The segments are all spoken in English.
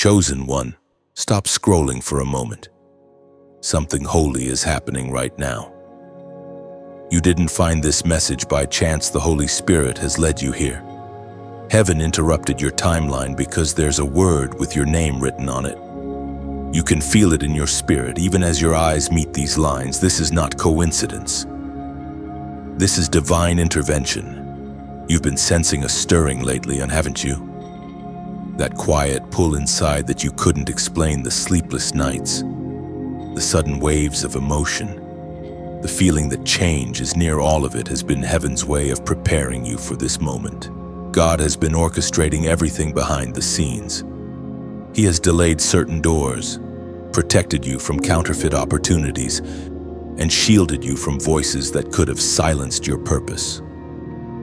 Chosen one, stop scrolling for a moment. Something holy is happening right now. You didn't find this message by chance. The Holy Spirit has led you here. Heaven interrupted your timeline because there's a word with your name written on it. You can feel it in your spirit, even as your eyes meet these lines. This is not coincidence. This is divine intervention. You've been sensing a stirring lately, haven't you? That quiet pull inside that you couldn't explain, the sleepless nights, the sudden waves of emotion, the feeling that change is near. All of it has been heaven's way of preparing you for this moment. God has been orchestrating everything behind the scenes. He has delayed certain doors, protected you from counterfeit opportunities, and shielded you from voices that could have silenced your purpose.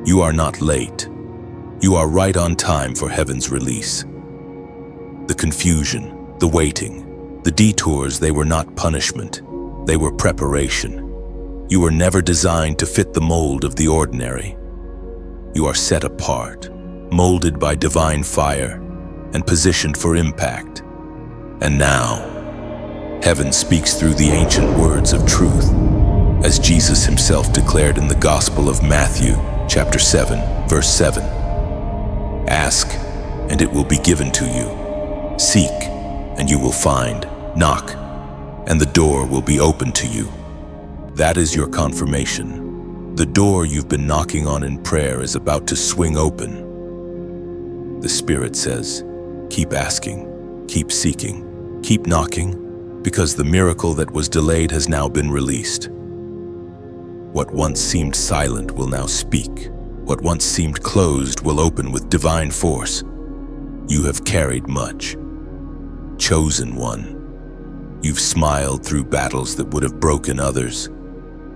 You are not late. You are right on time for heaven's release. The confusion, the waiting, the detours, they were not punishment. They were preparation. You were never designed to fit the mold of the ordinary. You are set apart, molded by divine fire, and positioned for impact. And now, heaven speaks through the ancient words of truth, as Jesus himself declared in the Gospel of Matthew, chapter 7, verse 7. Ask, and it will be given to you. Seek, and you will find. Knock, and the door will be opened to you. That is your confirmation. The door you've been knocking on in prayer is about to swing open. The Spirit says, keep asking, keep seeking, keep knocking, because the miracle that was delayed has now been released. What once seemed silent will now speak. What once seemed closed will open with divine force. You have carried much. Chosen one. You've smiled through battles that would have broken others.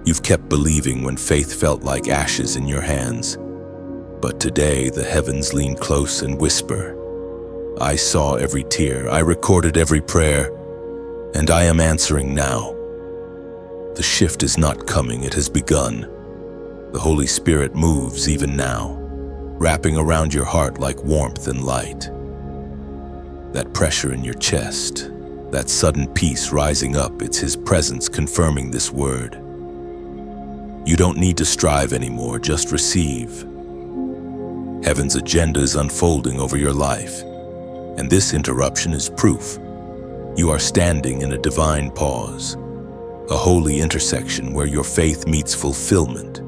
You've kept believing when faith felt like ashes in your hands. But today the heavens lean close and whisper, I saw every tear, I recorded every prayer, and I am answering now. The shift is not coming, it has begun. The Holy Spirit moves even now, wrapping around your heart like warmth and light. That pressure in your chest, that sudden peace rising up, it's His presence confirming this word. You don't need to strive anymore, just receive. Heaven's agenda is unfolding over your life, and this interruption is proof. You are standing in a divine pause, a holy intersection where your faith meets fulfillment.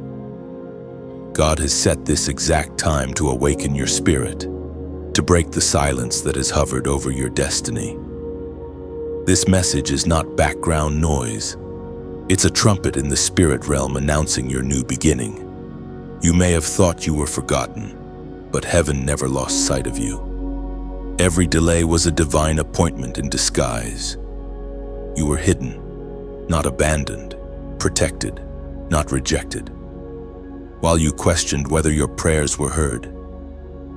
God has set this exact time to awaken your spirit, to break the silence that has hovered over your destiny. This message is not background noise. It's a trumpet in the spirit realm announcing your new beginning. You may have thought you were forgotten, but heaven never lost sight of you. Every delay was a divine appointment in disguise. You were hidden, not abandoned, protected, not rejected. While you questioned whether your prayers were heard,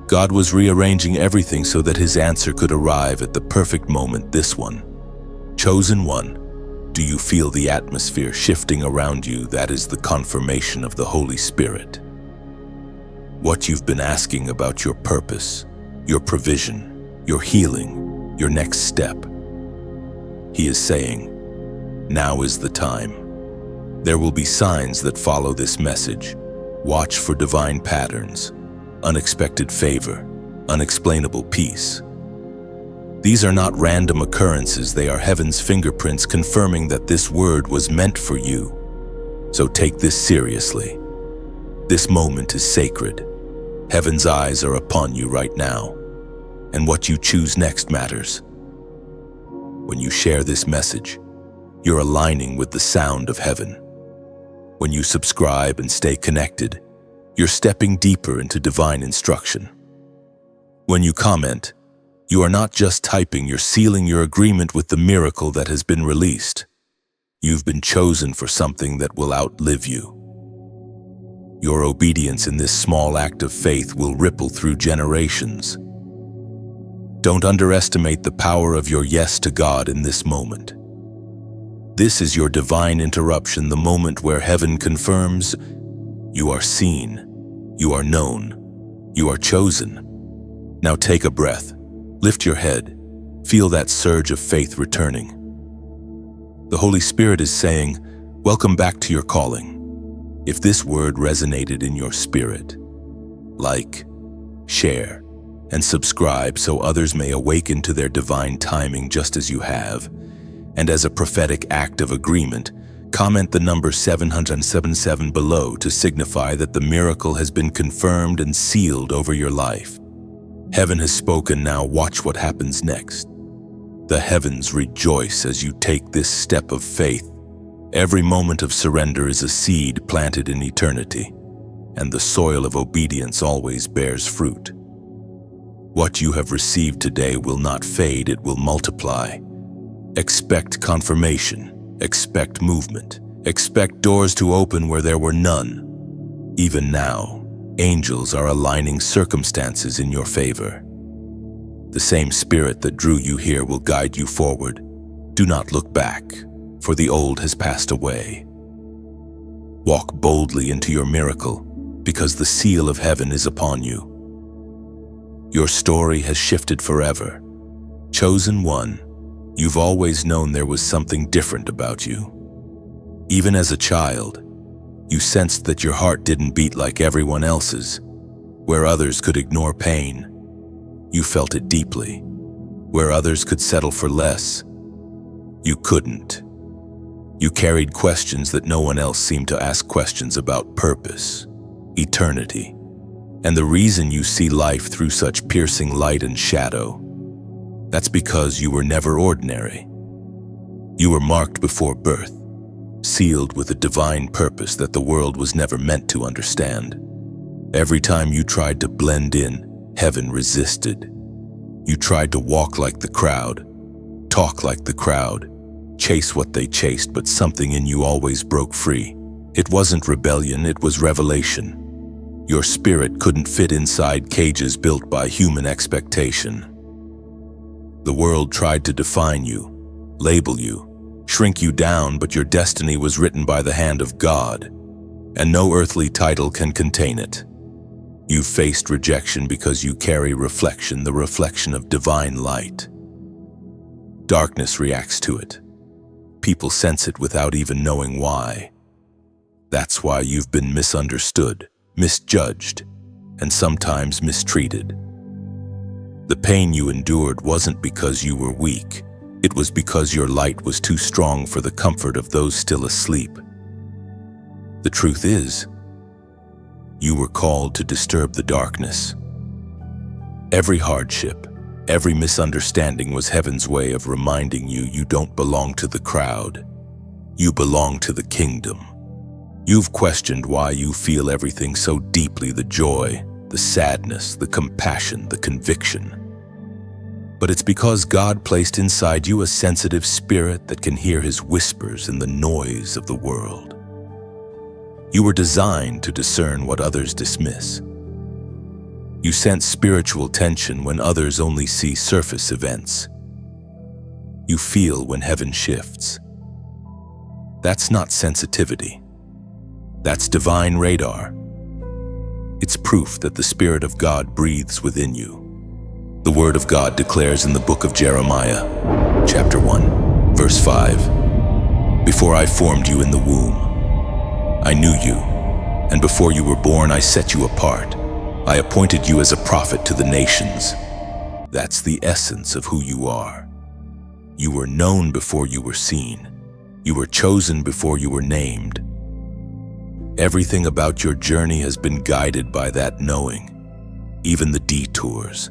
God was rearranging everything so that His answer could arrive at the perfect moment. This one, chosen one. Do you feel the atmosphere shifting around you? That is the confirmation of the Holy Spirit. What you've been asking about your purpose, your provision, your healing, your next step. He is saying, now is the time. There will be signs that follow this message. Watch for divine patterns, unexpected favor, unexplainable peace. These are not random occurrences, they are heaven's fingerprints confirming that this word was meant for you. So take this seriously. This moment is sacred. Heaven's eyes are upon you right now, and what you choose next matters. When you share this message, you're aligning with the sound of heaven. When you subscribe and stay connected, you're stepping deeper into divine instruction. When you comment, you are not just typing, you're sealing your agreement with the miracle that has been released. You've been chosen for something that will outlive you. Your obedience in this small act of faith will ripple through generations. Don't underestimate the power of your yes to God in this moment. This is your divine interruption, the moment where heaven confirms you are seen, you are known, you are chosen. Now take a breath. Lift your head, Feel that surge of faith returning. The Holy Spirit is saying, welcome back to your calling. If this word resonated in your spirit, like, share, and subscribe so others may awaken to their divine timing just as you have. And as a prophetic act of agreement, comment the number 777 below to signify that the miracle has been confirmed and sealed over your life. Heaven has spoken, now watch what happens next. The heavens rejoice as you take this step of faith. Every moment of surrender is a seed planted in eternity, and the soil of obedience always bears fruit. What you have received today will not fade, it will multiply. Expect confirmation, expect movement, expect doors to open where there were none. Even now, angels are aligning circumstances in your favor. The same spirit that drew you here will guide you forward. Do not look back, for the old has passed away. Walk boldly into your miracle, because the seal of heaven is upon you. Your story has shifted forever. Chosen one, you've always known there was something different about you. Even as a child, you sensed that your heart didn't beat like everyone else's. Where others could ignore pain, you felt it deeply. Where others could settle for less, you couldn't. You carried questions that no one else seemed to ask, questions about purpose, eternity, and the reason you see life through such piercing light and shadow. That's because you were never ordinary. You were marked before birth, sealed with a divine purpose that the world was never meant to understand. Every time you tried to blend in, heaven resisted. You tried to walk like the crowd, talk like the crowd, chase what they chased, but something in you always broke free. It wasn't rebellion, it was revelation. Your spirit couldn't fit inside cages built by human expectation. The world tried to define you, label you, shrink you down, but your destiny was written by the hand of God, and no earthly title can contain it. You faced rejection because you carry reflection, the reflection of divine light. Darkness reacts to it. People sense it without even knowing why. That's why you've been misunderstood, misjudged, and sometimes mistreated. The pain you endured wasn't because you were weak. It was because your light was too strong for the comfort of those still asleep. The truth is, you were called to disturb the darkness. Every hardship, every misunderstanding was heaven's way of reminding you you don't belong to the crowd. You belong to the kingdom. You've questioned why you feel everything so deeply, the joy, the sadness, the compassion, the conviction. But it's because God placed inside you a sensitive spirit that can hear his whispers in the noise of the world. You were designed to discern what others dismiss. You sense spiritual tension when others only see surface events. You feel when heaven shifts. That's not sensitivity. That's divine radar. It's proof that the Spirit of God breathes within you. The Word of God declares in the book of Jeremiah, chapter 1, verse 5, "Before I formed you in the womb, I knew you, and before you were born, I set you apart. I appointed you as a prophet to the nations." That's the essence of who you are. You were known before you were seen. You were chosen before you were named. Everything about your journey has been guided by that knowing. Even the detours,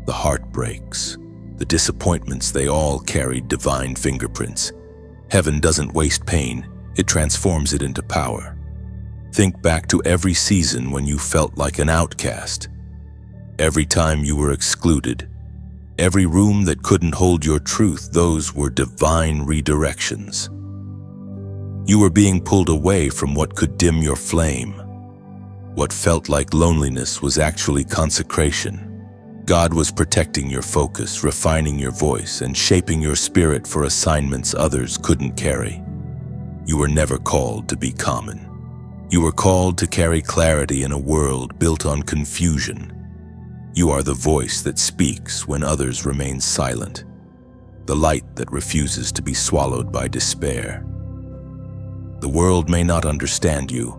the heartbreaks, the disappointments, they all carried divine fingerprints. Heaven doesn't waste pain, it transforms it into power. Think back to every season when you felt like an outcast. Every time you were excluded, every room that couldn't hold your truth, those were divine redirections. You were being pulled away from what could dim your flame. What felt like loneliness was actually consecration. God was protecting your focus, refining your voice, and shaping your spirit for assignments others couldn't carry. You were never called to be common. You were called to carry clarity in a world built on confusion. You are the voice that speaks when others remain silent. the light that refuses to be swallowed by despair. The world may not understand you,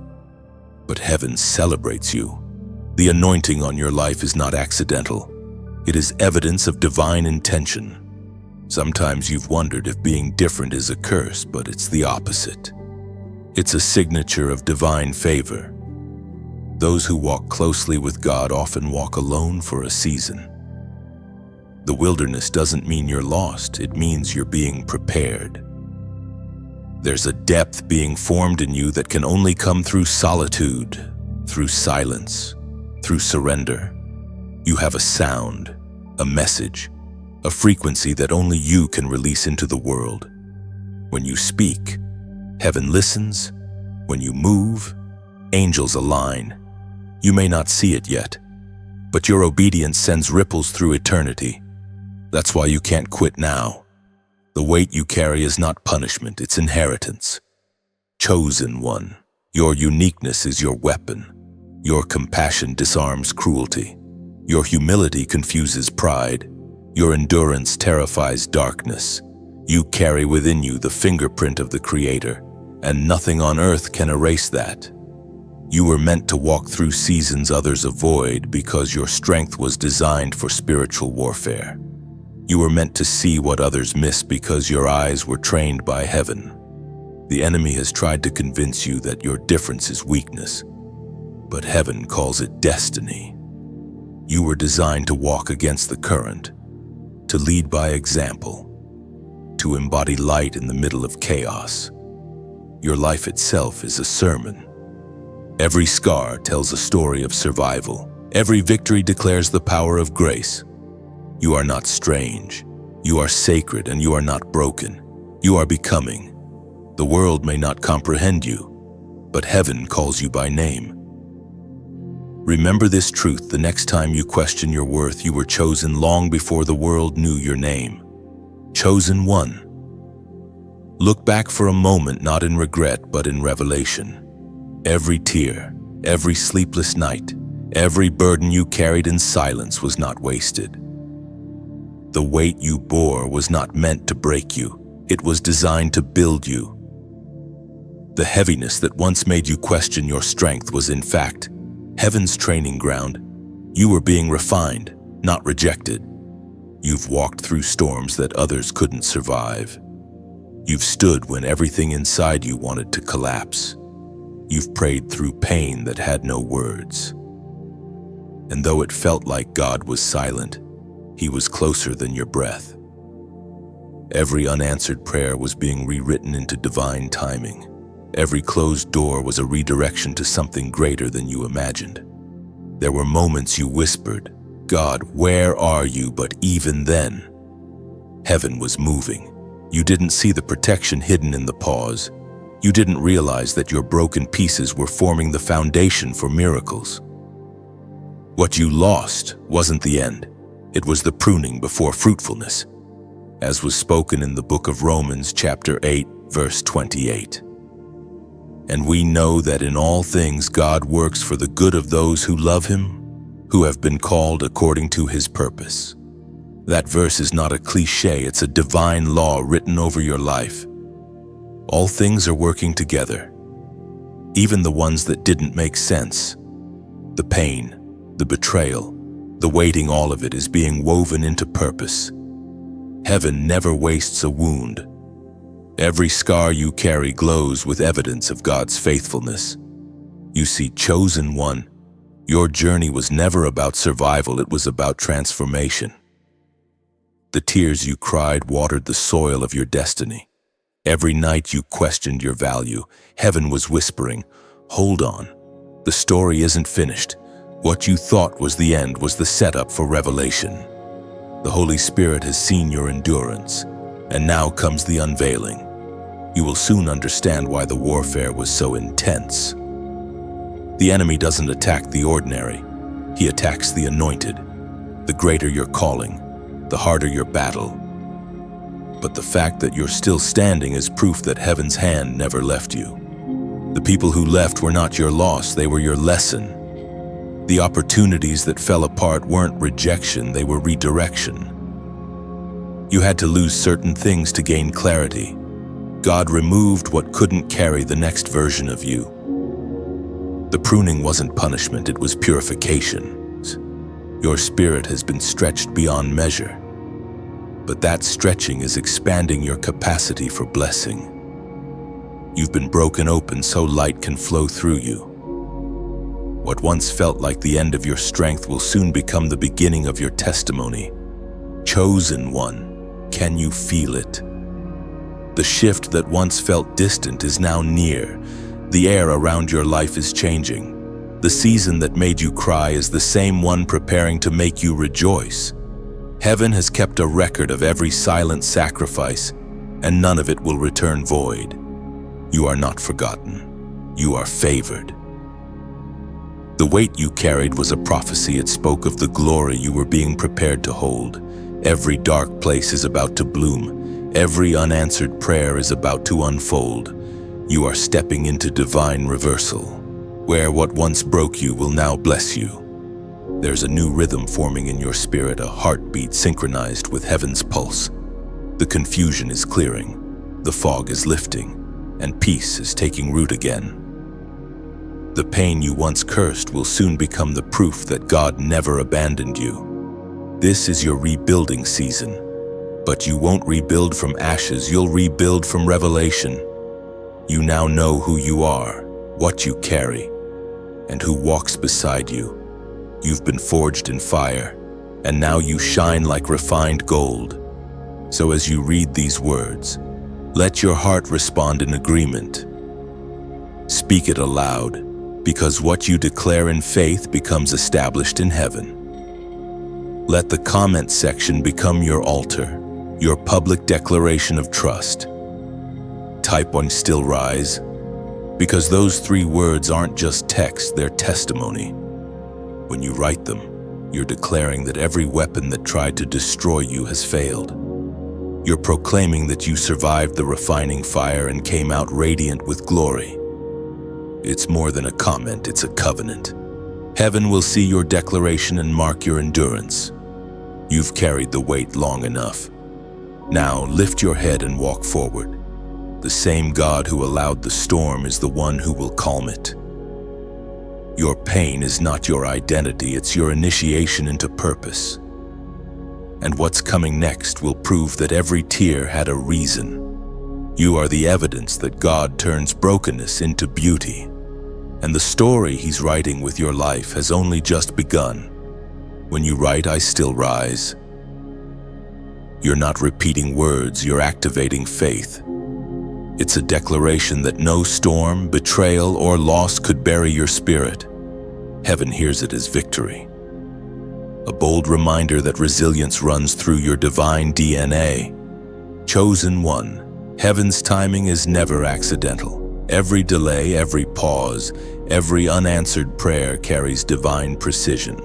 but heaven celebrates you. The anointing on your life is not accidental. It is evidence of divine intention. Sometimes you've wondered if being different is a curse, but it's the opposite. It's a signature of divine favor. Those who walk closely with God often walk alone for a season. The wilderness doesn't mean you're lost, it means you're being prepared. There's a depth being formed in you that can only come through solitude, through silence, through surrender. You have a sound, a message, a frequency that only you can release into the world. When you speak, heaven listens. When you move, angels align. You may not see it yet, but your obedience sends ripples through eternity. That's why you can't quit now. The weight you carry is not punishment, it's inheritance. Chosen one, your uniqueness is your weapon. Your compassion disarms cruelty. Your humility confuses pride. Your endurance terrifies darkness. You carry within you the fingerprint of the Creator, and nothing on earth can erase that. You were meant to walk through seasons others avoid because your strength was designed for spiritual warfare. You were meant to see what others miss because your eyes were trained by heaven. The enemy has tried to convince you that your difference is weakness, but heaven calls it destiny. You were designed to walk against the current, to lead by example, to embody light in the middle of chaos. Your life itself is a sermon. Every scar tells a story of survival. Every victory declares the power of grace. You are not strange. You are sacred, and you are not broken. You are becoming. The world may not comprehend you, but heaven calls you by name. Remember this truth the next time you question your worth. You were chosen long before the world knew your name. Chosen one. Look back for a moment, not in regret, but in revelation. Every tear, every sleepless night, every burden you carried in silence was not wasted. The weight you bore was not meant to break you. It was designed to build you. The heaviness that once made you question your strength was, in fact, heaven's training ground. You were being refined, not rejected. You've walked through storms that others couldn't survive. You've stood when everything inside you wanted to collapse. You've prayed through pain that had no words. And though it felt like God was silent, He was closer than your breath. Every unanswered prayer was being rewritten into divine timing. Every closed door was a redirection to something greater than you imagined. There were moments you whispered, "God, where are you?" But even then, heaven was moving. You didn't see the protection hidden in the pause. You didn't realize that your broken pieces were forming the foundation for miracles. What you lost wasn't the end. It was the pruning before fruitfulness, as was spoken in the book of Romans chapter 8, verse 28. And we know that in all things God works for the good of those who love Him, who have been called according to His purpose. That verse is not a cliche, it's a divine law written over your life. All things are working together, even the ones that didn't make sense. The pain, the betrayal, the waiting, all of it is being woven into purpose. Heaven never wastes a wound. Every scar you carry glows with evidence of God's faithfulness. You see, chosen one, your journey was never about survival, it was about transformation. The tears you cried watered the soil of your destiny. Every night you questioned your value, heaven was whispering, "Hold on, the story isn't finished." What you thought was the end was the setup for revelation. The Holy Spirit has seen your endurance, and now comes the unveiling. You will soon understand why the warfare was so intense. The enemy doesn't attack the ordinary, he attacks the anointed. The greater your calling, the harder your battle. But the fact that you're still standing is proof that heaven's hand never left you. The people who left were not your loss, they were your lesson. The opportunities that fell apart weren't rejection, they were redirection. You had to lose certain things to gain clarity. God removed what couldn't carry the next version of you. The pruning wasn't punishment, it was purification. Your spirit has been stretched beyond measure, but that stretching is expanding your capacity for blessing. You've been broken open so light can flow through you. What once felt like the end of your strength will soon become the beginning of your testimony. Chosen one, can you feel it? The shift that once felt distant is now near. The air around your life is changing. The season that made you cry is the same one preparing to make you rejoice. Heaven has kept a record of every silent sacrifice, and none of it will return void. You are not forgotten. You are favored. The weight you carried was a prophecy. It spoke of the glory you were being prepared to hold. Every dark place is about to bloom. Every unanswered prayer is about to unfold. You are stepping into divine reversal, where what once broke you will now bless you. There's a new rhythm forming in your spirit, a heartbeat synchronized with heaven's pulse. The confusion is clearing, the fog is lifting, and peace is taking root again. The pain you once cursed will soon become the proof that God never abandoned you. This is your rebuilding season, but you won't rebuild from ashes, you'll rebuild from revelation. You now know who you are, what you carry, and who walks beside you. You've been forged in fire, and now you shine like refined gold. So as you read these words, let your heart respond in agreement. Speak it aloud, because what you declare in faith becomes established in heaven. Let the comment section become your altar, your public declaration of trust. Type on "Still Rise," because those 3 words aren't just text, they're testimony. When you write them, you're declaring that every weapon that tried to destroy you has failed. You're proclaiming that you survived the refining fire and came out radiant with glory. It's more than a comment, it's a covenant. Heaven will see your declaration and mark your endurance. You've carried the weight long enough. Now lift your head and walk forward. The same God who allowed the storm is the one who will calm it. Your pain is not your identity, it's your initiation into purpose. And what's coming next will prove that every tear had a reason. You are the evidence that God turns brokenness into beauty. And the story He's writing with your life has only just begun. When you write, "I still rise," you're not repeating words, you're activating faith. It's a declaration that no storm, betrayal, or loss could bury your spirit. Heaven hears it as victory. A bold reminder that resilience runs through your divine DNA. Chosen one, heaven's timing is never accidental. Every delay, every pause, every unanswered prayer carries divine precision.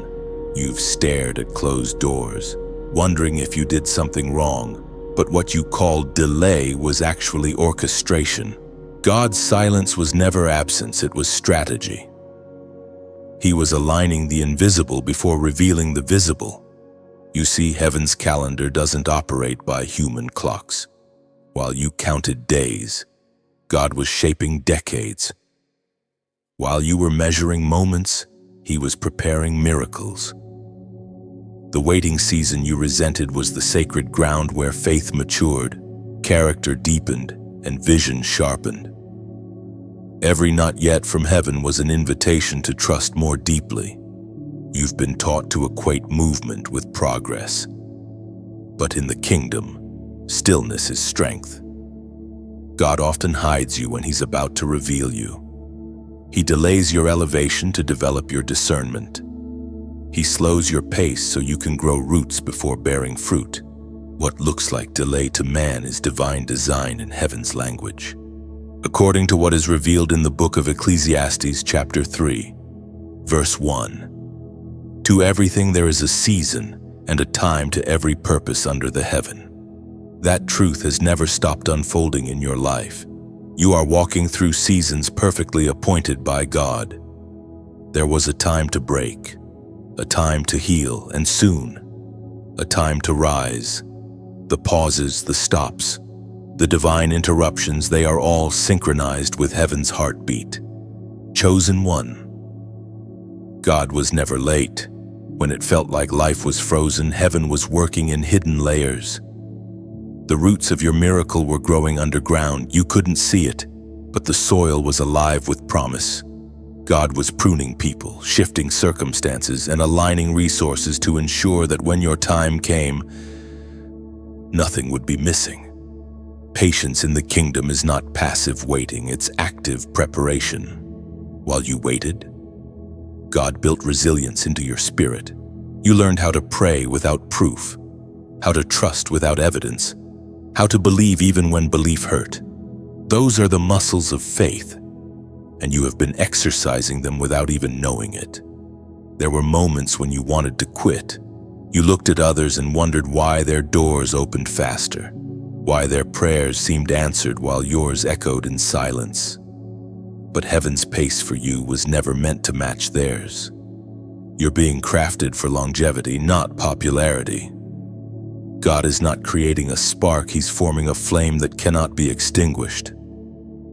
You've stared at closed doors, wondering if you did something wrong, but what you called delay was actually orchestration. God's silence was never absence, it was strategy. He was aligning the invisible before revealing the visible. You see, heaven's calendar doesn't operate by human clocks. While you counted days, God was shaping decades. While you were measuring moments, He was preparing miracles. The waiting season you resented was the sacred ground where faith matured, character deepened, and vision sharpened. Every "not yet" from heaven was an invitation to trust more deeply. You've been taught to equate movement with progress. But in the kingdom, stillness is strength. God often hides you when He's about to reveal you. He delays your elevation to develop your discernment. He slows your pace so you can grow roots before bearing fruit. What looks like delay to man is divine design in heaven's language. According to what is revealed in the book of Ecclesiastes chapter 3, verse 1, "To everything there is a season and a time to every purpose under the heaven." That truth has never stopped unfolding in your life. You are walking through seasons perfectly appointed by God. There was a time to break, a time to heal, and soon, a time to rise. The pauses, the stops, the divine interruptions, they are all synchronized with heaven's heartbeat. Chosen one. God was never late. When it felt like life was frozen, heaven was working in hidden layers. The roots of your miracle were growing underground. You couldn't see it, but the soil was alive with promise. God was pruning people, shifting circumstances, and aligning resources to ensure that when your time came, nothing would be missing. Patience in the kingdom is not passive waiting, it's active preparation. While you waited, God built resilience into your spirit. You learned how to pray without proof, how to trust without evidence, how to believe even when belief hurt. Those are the muscles of faith, and you have been exercising them without even knowing it. There were moments when you wanted to quit. You looked at others and wondered why their doors opened faster, why their prayers seemed answered while yours echoed in silence. But heaven's pace for you was never meant to match theirs. You're being crafted for longevity, not popularity. God is not creating a spark, He's forming a flame that cannot be extinguished.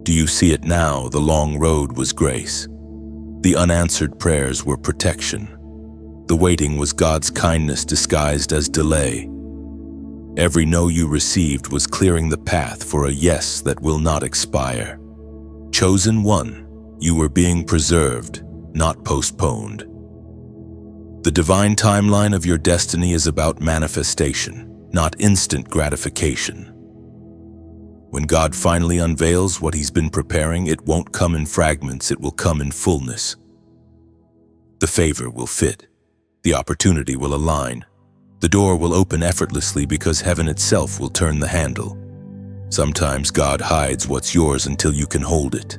Do you see it now? The long road was grace. The unanswered prayers were protection. The waiting was God's kindness disguised as delay. Every no you received was clearing the path for a yes that will not expire. Chosen one, you were being preserved, not postponed. The divine timeline of your destiny is about manifestation, not instant gratification. When God finally unveils what He's been preparing, it won't come in fragments, it will come in fullness. The favor will fit. The opportunity will align. The door will open effortlessly because heaven itself will turn the handle. Sometimes God hides what's yours until you can hold it.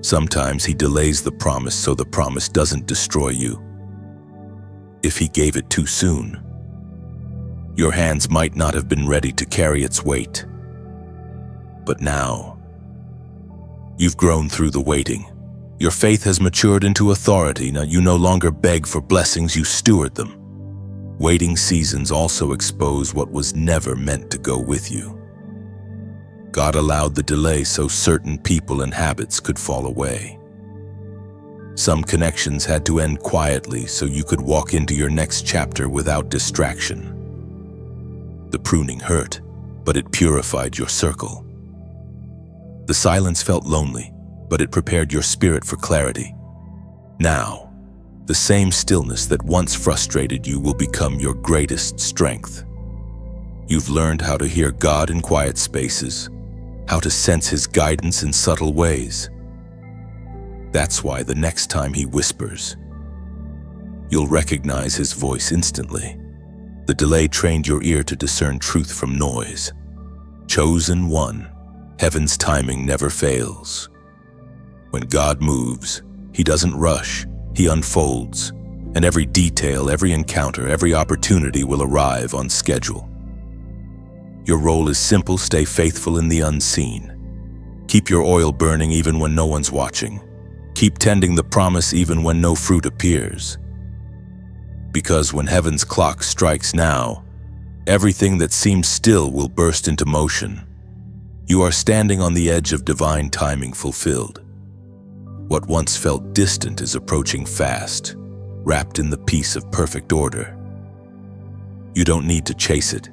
Sometimes He delays the promise so the promise doesn't destroy you. If He gave it too soon, your hands might not have been ready to carry its weight. But now, you've grown through the waiting. Your faith has matured into authority. Now you no longer beg for blessings, you steward them. Waiting seasons also expose what was never meant to go with you. God allowed the delay so certain people and habits could fall away. Some connections had to end quietly so you could walk into your next chapter without distraction. The pruning hurt, but it purified your circle. The silence felt lonely, but it prepared your spirit for clarity. Now, the same stillness that once frustrated you will become your greatest strength. You've learned how to hear God in quiet spaces, how to sense His guidance in subtle ways. That's why the next time He whispers, you'll recognize His voice instantly. The delay trained your ear to discern truth from noise. Chosen one, heaven's timing never fails. When God moves, He doesn't rush, He unfolds, and every detail, every encounter, every opportunity will arrive on schedule. Your role is simple: stay faithful in the unseen. Keep your oil burning even when no one's watching. Keep tending the promise even when no fruit appears. Because when heaven's clock strikes now, everything that seems still will burst into motion. You are standing on the edge of divine timing fulfilled. What once felt distant is approaching fast, wrapped in the peace of perfect order. You don't need to chase it.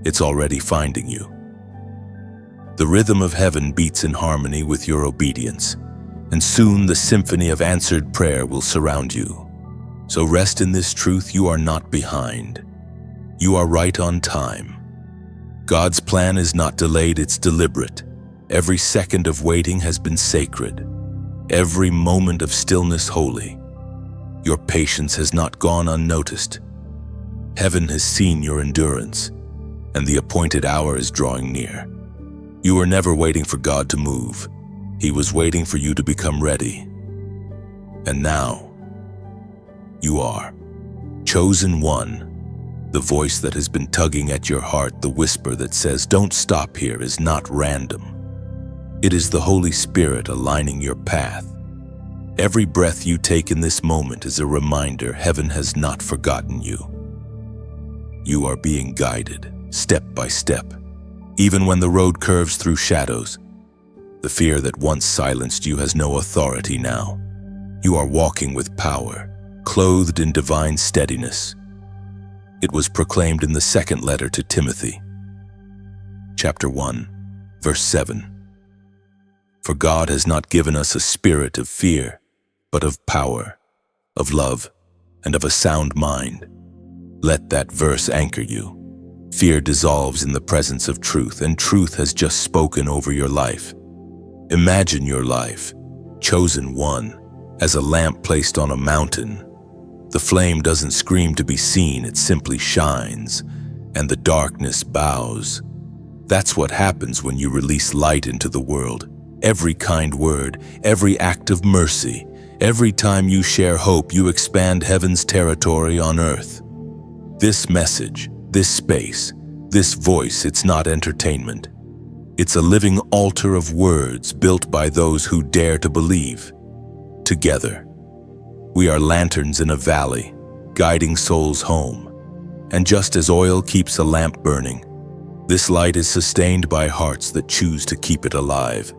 It's already finding you. The rhythm of heaven beats in harmony with your obedience, and soon the symphony of answered prayer will surround you. So rest in this truth: you are not behind. You are right on time. God's plan is not delayed, it's deliberate. Every second of waiting has been sacred. Every moment of stillness holy. Your patience has not gone unnoticed. Heaven has seen your endurance, and the appointed hour is drawing near. You were never waiting for God to move. He was waiting for you to become ready. And now, you are. Chosen one, the voice that has been tugging at your heart, the whisper that says, "Don't stop here," is not random. It is the Holy Spirit aligning your path. Every breath you take in this moment is a reminder heaven has not forgotten you. You are being guided. step by step, even when the road curves through shadows. The fear that once silenced you has no authority now. You are walking with power, clothed in divine steadiness. It was proclaimed in the second letter to Timothy, chapter 1, verse 7. For God has not given us a spirit of fear, but of power, of love, and of a sound mind. Let that verse anchor you. Fear dissolves in the presence of truth, and truth has just spoken over your life. Imagine your life, chosen one, as a lamp placed on a mountain. The flame doesn't scream to be seen, it simply shines, and the darkness bows. That's what happens when you release light into the world. Every kind word, every act of mercy, every time you share hope, you expand heaven's territory on earth. This message, this space, this voice, it's not entertainment. It's a living altar of words built by those who dare to believe. Together, we are lanterns in a valley, guiding souls home. And just as oil keeps a lamp burning, this light is sustained by hearts that choose to keep it alive.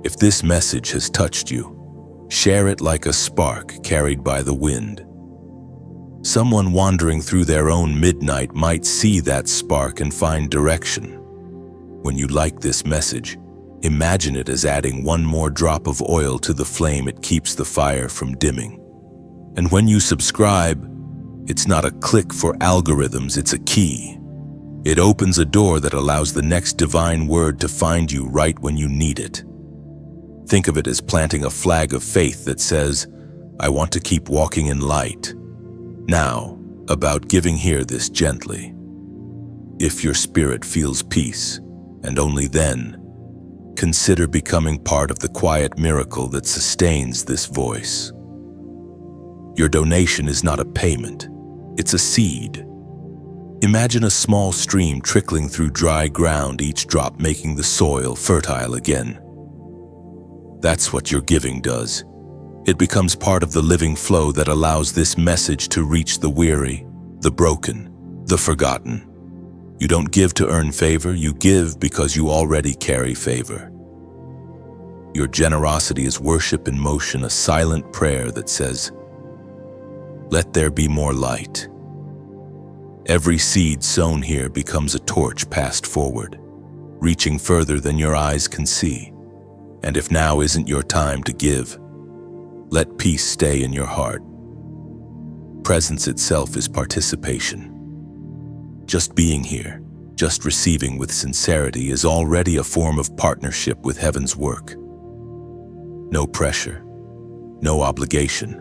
If this message has touched you, share it like a spark carried by the wind. Someone wandering through their own midnight might see that spark and find direction. When you like this message, imagine it as adding one more drop of oil to the flame. It keeps the fire from dimming. And when you subscribe, it's not a click for algorithms, it's a key. It opens a door that allows the next divine word to find you right when you need it. Think of it as planting a flag of faith that says, I want to keep walking in light. Now, about giving, hear this gently. If your spirit feels peace, and only then, consider becoming part of the quiet miracle that sustains this voice. Your donation is not a payment, it's a seed. Imagine a small stream trickling through dry ground, each drop making the soil fertile again. That's what your giving does. It becomes part of the living flow that allows this message to reach the weary, the broken, the forgotten. You don't give to earn favor, you give because you already carry favor. Your generosity is worship in motion, a silent prayer that says, let there be more light. Every seed sown here becomes a torch passed forward, reaching further than your eyes can see. And if now isn't your time to give, let peace stay in your heart. Presence itself is participation. Just being here, just receiving with sincerity is already a form of partnership with heaven's work. No pressure, no obligation,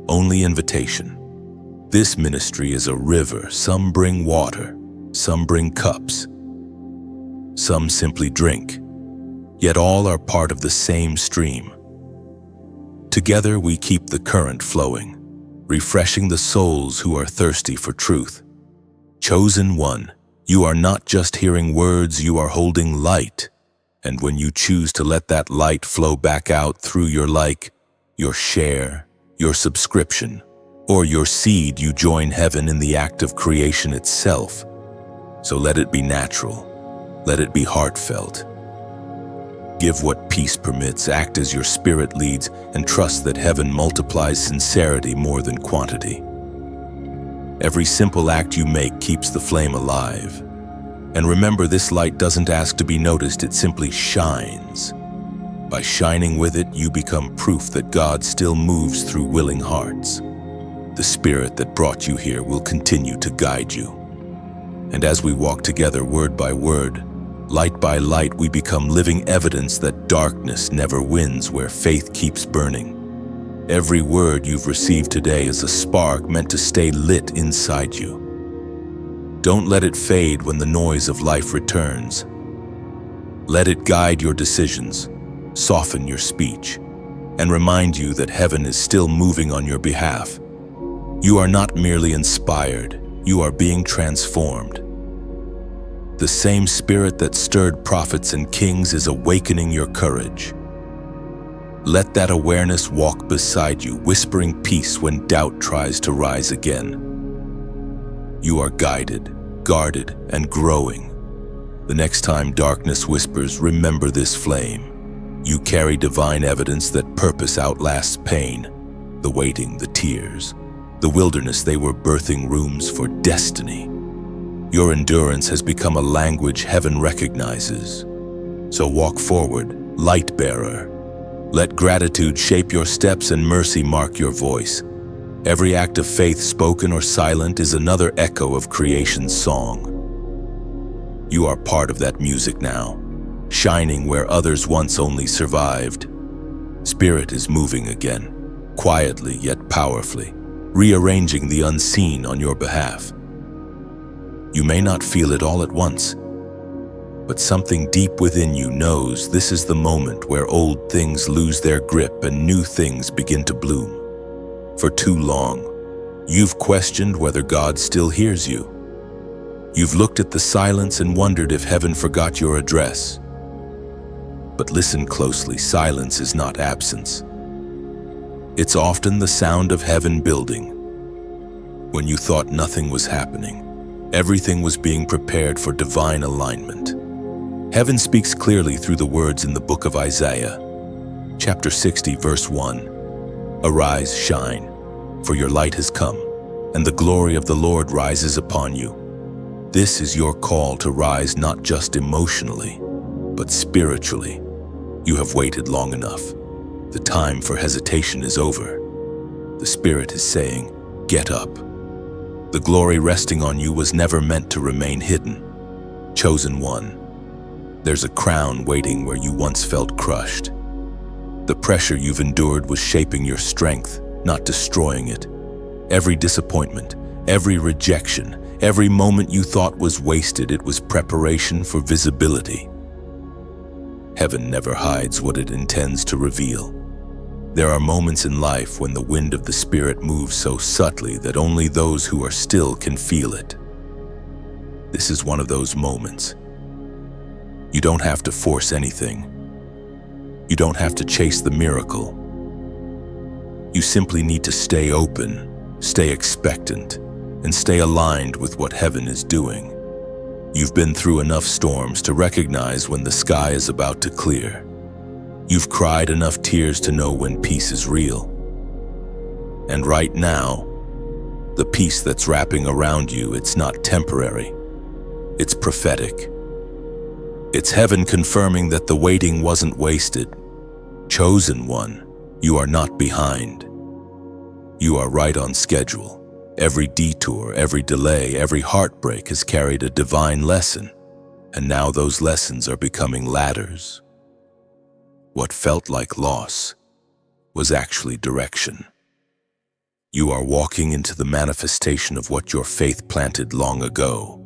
only invitation. This ministry is a river. Some bring water, some bring cups, some simply drink, yet all are part of the same stream. Together we keep the current flowing, refreshing the souls who are thirsty for truth. Chosen one, you are not just hearing words, you are holding light. And when you choose to let that light flow back out through your share, your subscription, or your seed, you join heaven in the act of creation itself. So let it be natural, let it be heartfelt. Give what peace permits, act as your spirit leads, and trust that heaven multiplies sincerity more than quantity. Every simple act you make keeps the flame alive. And remember, this light doesn't ask to be noticed, it simply shines. By shining with it, you become proof that God still moves through willing hearts. The Spirit that brought you here will continue to guide you. And as we walk together word by word, light by light, we become living evidence that darkness never wins where faith keeps burning. Every word you've received today is a spark meant to stay lit inside you. Don't let it fade when the noise of life returns. Let it guide your decisions, soften your speech, and remind you that heaven is still moving on your behalf. You are not merely inspired, you are being transformed. The same Spirit that stirred prophets and kings is awakening your courage. Let that awareness walk beside you, whispering peace when doubt tries to rise again. You are guided, guarded, and growing. The next time darkness whispers, remember this flame. You carry divine evidence that purpose outlasts pain. The waiting, the tears, the wilderness, they were birthing rooms for destiny. Your endurance has become a language heaven recognizes. So walk forward, light bearer. Let gratitude shape your steps and mercy mark your voice. Every act of faith, spoken or silent, is another echo of creation's song. You are part of that music now, shining where others once only survived. Spirit is moving again, quietly yet powerfully, rearranging the unseen on your behalf. You may not feel it all at once, but something deep within you knows this is the moment where old things lose their grip and new things begin to bloom. For too long, you've questioned whether God still hears you. You've looked at the silence and wondered if heaven forgot your address. But listen closely, silence is not absence. It's often the sound of heaven building. When you thought nothing was happening, everything was being prepared for divine alignment. Heaven speaks clearly through the words in the book of Isaiah, chapter 60, verse 1. Arise, shine, for your light has come, and the glory of the Lord rises upon you. This is your call to rise not just emotionally, but spiritually. You have waited long enough. The time for hesitation is over. The Spirit is saying, get up. The glory resting on you was never meant to remain hidden. Chosen one. There's a crown waiting where you once felt crushed. The pressure you've endured was shaping your strength, not destroying it. Every disappointment, every rejection, every moment you thought was wasted, it was preparation for visibility. Heaven never hides what it intends to reveal. There are moments in life when the wind of the Spirit moves so subtly that only those who are still can feel it. This is one of those moments. You don't have to force anything. You don't have to chase the miracle. You simply need to stay open, stay expectant, and stay aligned with what heaven is doing. You've been through enough storms to recognize when the sky is about to clear. You've cried enough tears to know when peace is real. And right now, the peace that's wrapping around you, it's not temporary. It's prophetic. It's heaven confirming that the waiting wasn't wasted. Chosen one, you are not behind. You are right on schedule. Every detour, every delay, every heartbreak has carried a divine lesson, and now those lessons are becoming ladders. What felt like loss was actually direction. You are walking into the manifestation of what your faith planted long ago.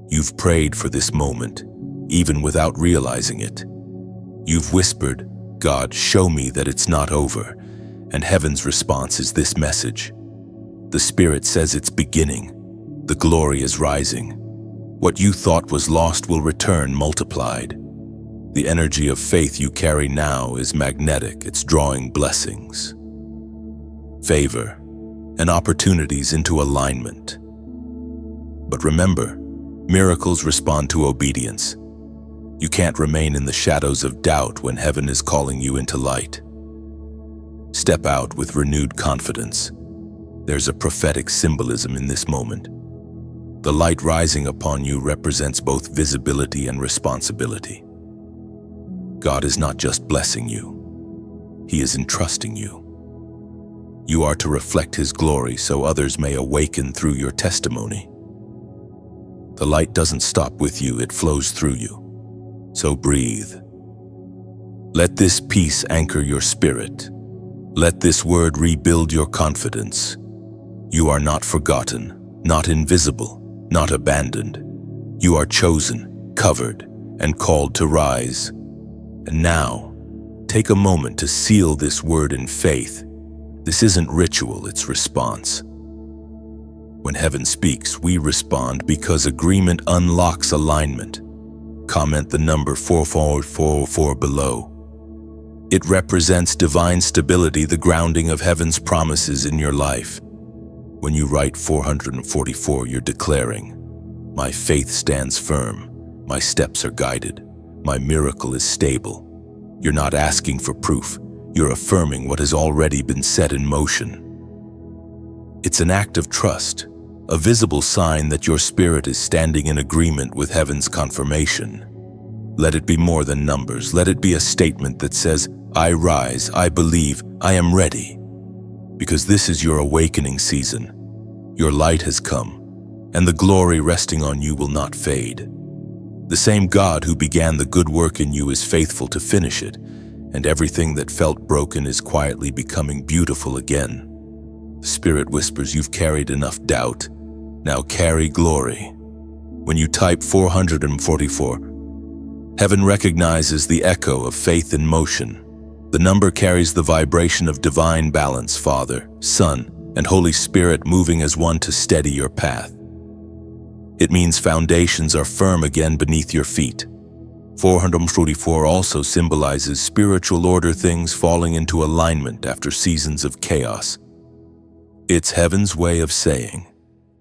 You've prayed for this moment, even without realizing it. You've whispered, God, show me that it's not over, and heaven's response is this message. The Spirit says it's beginning. The glory is rising. What you thought was lost will return multiplied. The energy of faith you carry now is magnetic. It's drawing blessings, favor, and opportunities into alignment. But remember, miracles respond to obedience. You can't remain in the shadows of doubt when heaven is calling you into light. Step out with renewed confidence. There's a prophetic symbolism in this moment. The light rising upon you represents both visibility and responsibility. God is not just blessing you, He is entrusting you. You are to reflect His glory so others may awaken through your testimony. The light doesn't stop with you, it flows through you. So breathe. Let this peace anchor your spirit. Let this word rebuild your confidence. You are not forgotten, not invisible, not abandoned. You are chosen, covered, and called to rise. And now, take a moment to seal this word in faith. This isn't ritual, it's response. When heaven speaks, we respond because agreement unlocks alignment. Comment the number 44444 below. It represents divine stability, the grounding of heaven's promises in your life. When you write 444, you're declaring, My faith stands firm. My steps are guided. My miracle is stable. You're not asking for proof. You're affirming what has already been set in motion. It's an act of trust, a visible sign that your spirit is standing in agreement with heaven's confirmation. Let it be more than numbers. Let it be a statement that says, I rise, I believe, I am ready. Because this is your awakening season. Your light has come, and the glory resting on you will not fade. The same God who began the good work in you is faithful to finish it, and everything that felt broken is quietly becoming beautiful again. The Spirit whispers, you've carried enough doubt. Now carry glory. When you type 444, heaven recognizes the echo of faith in motion. The number carries the vibration of divine balance, Father, Son, and Holy Spirit moving as one to steady your path. It means foundations are firm again beneath your feet. 444 also symbolizes spiritual order, things falling into alignment after seasons of chaos. It's heaven's way of saying,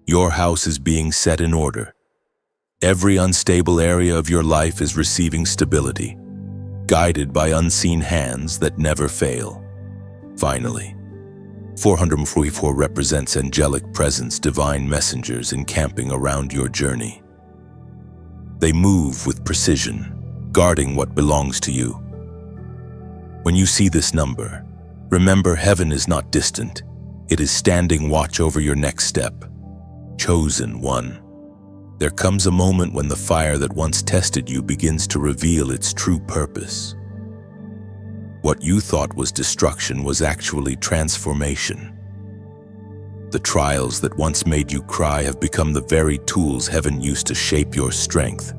your house is being set in order. Every unstable area of your life is receiving stability, guided by unseen hands that never fail. Finally, 444 represents angelic presence, divine messengers encamping around your journey. They move with precision, guarding what belongs to you. When you see this number, remember heaven is not distant. It is standing watch over your next step. Chosen one. There comes a moment when the fire that once tested you begins to reveal its true purpose. What you thought was destruction was actually transformation. The trials that once made you cry have become the very tools heaven used to shape your strength.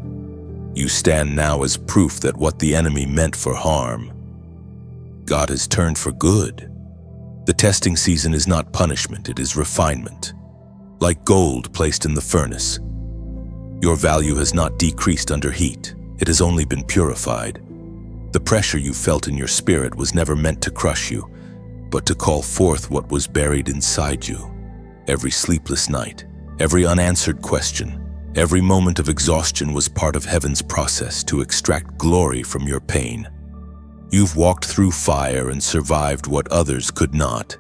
You stand now as proof that what the enemy meant for harm, God has turned for good. The testing season is not punishment, it is refinement. Like gold placed in the furnace, your value has not decreased under heat, it has only been purified. The pressure you felt in your spirit was never meant to crush you, but to call forth what was buried inside you. Every sleepless night, every unanswered question, every moment of exhaustion was part of heaven's process to extract glory from your pain. You've walked through fire and survived what others could not.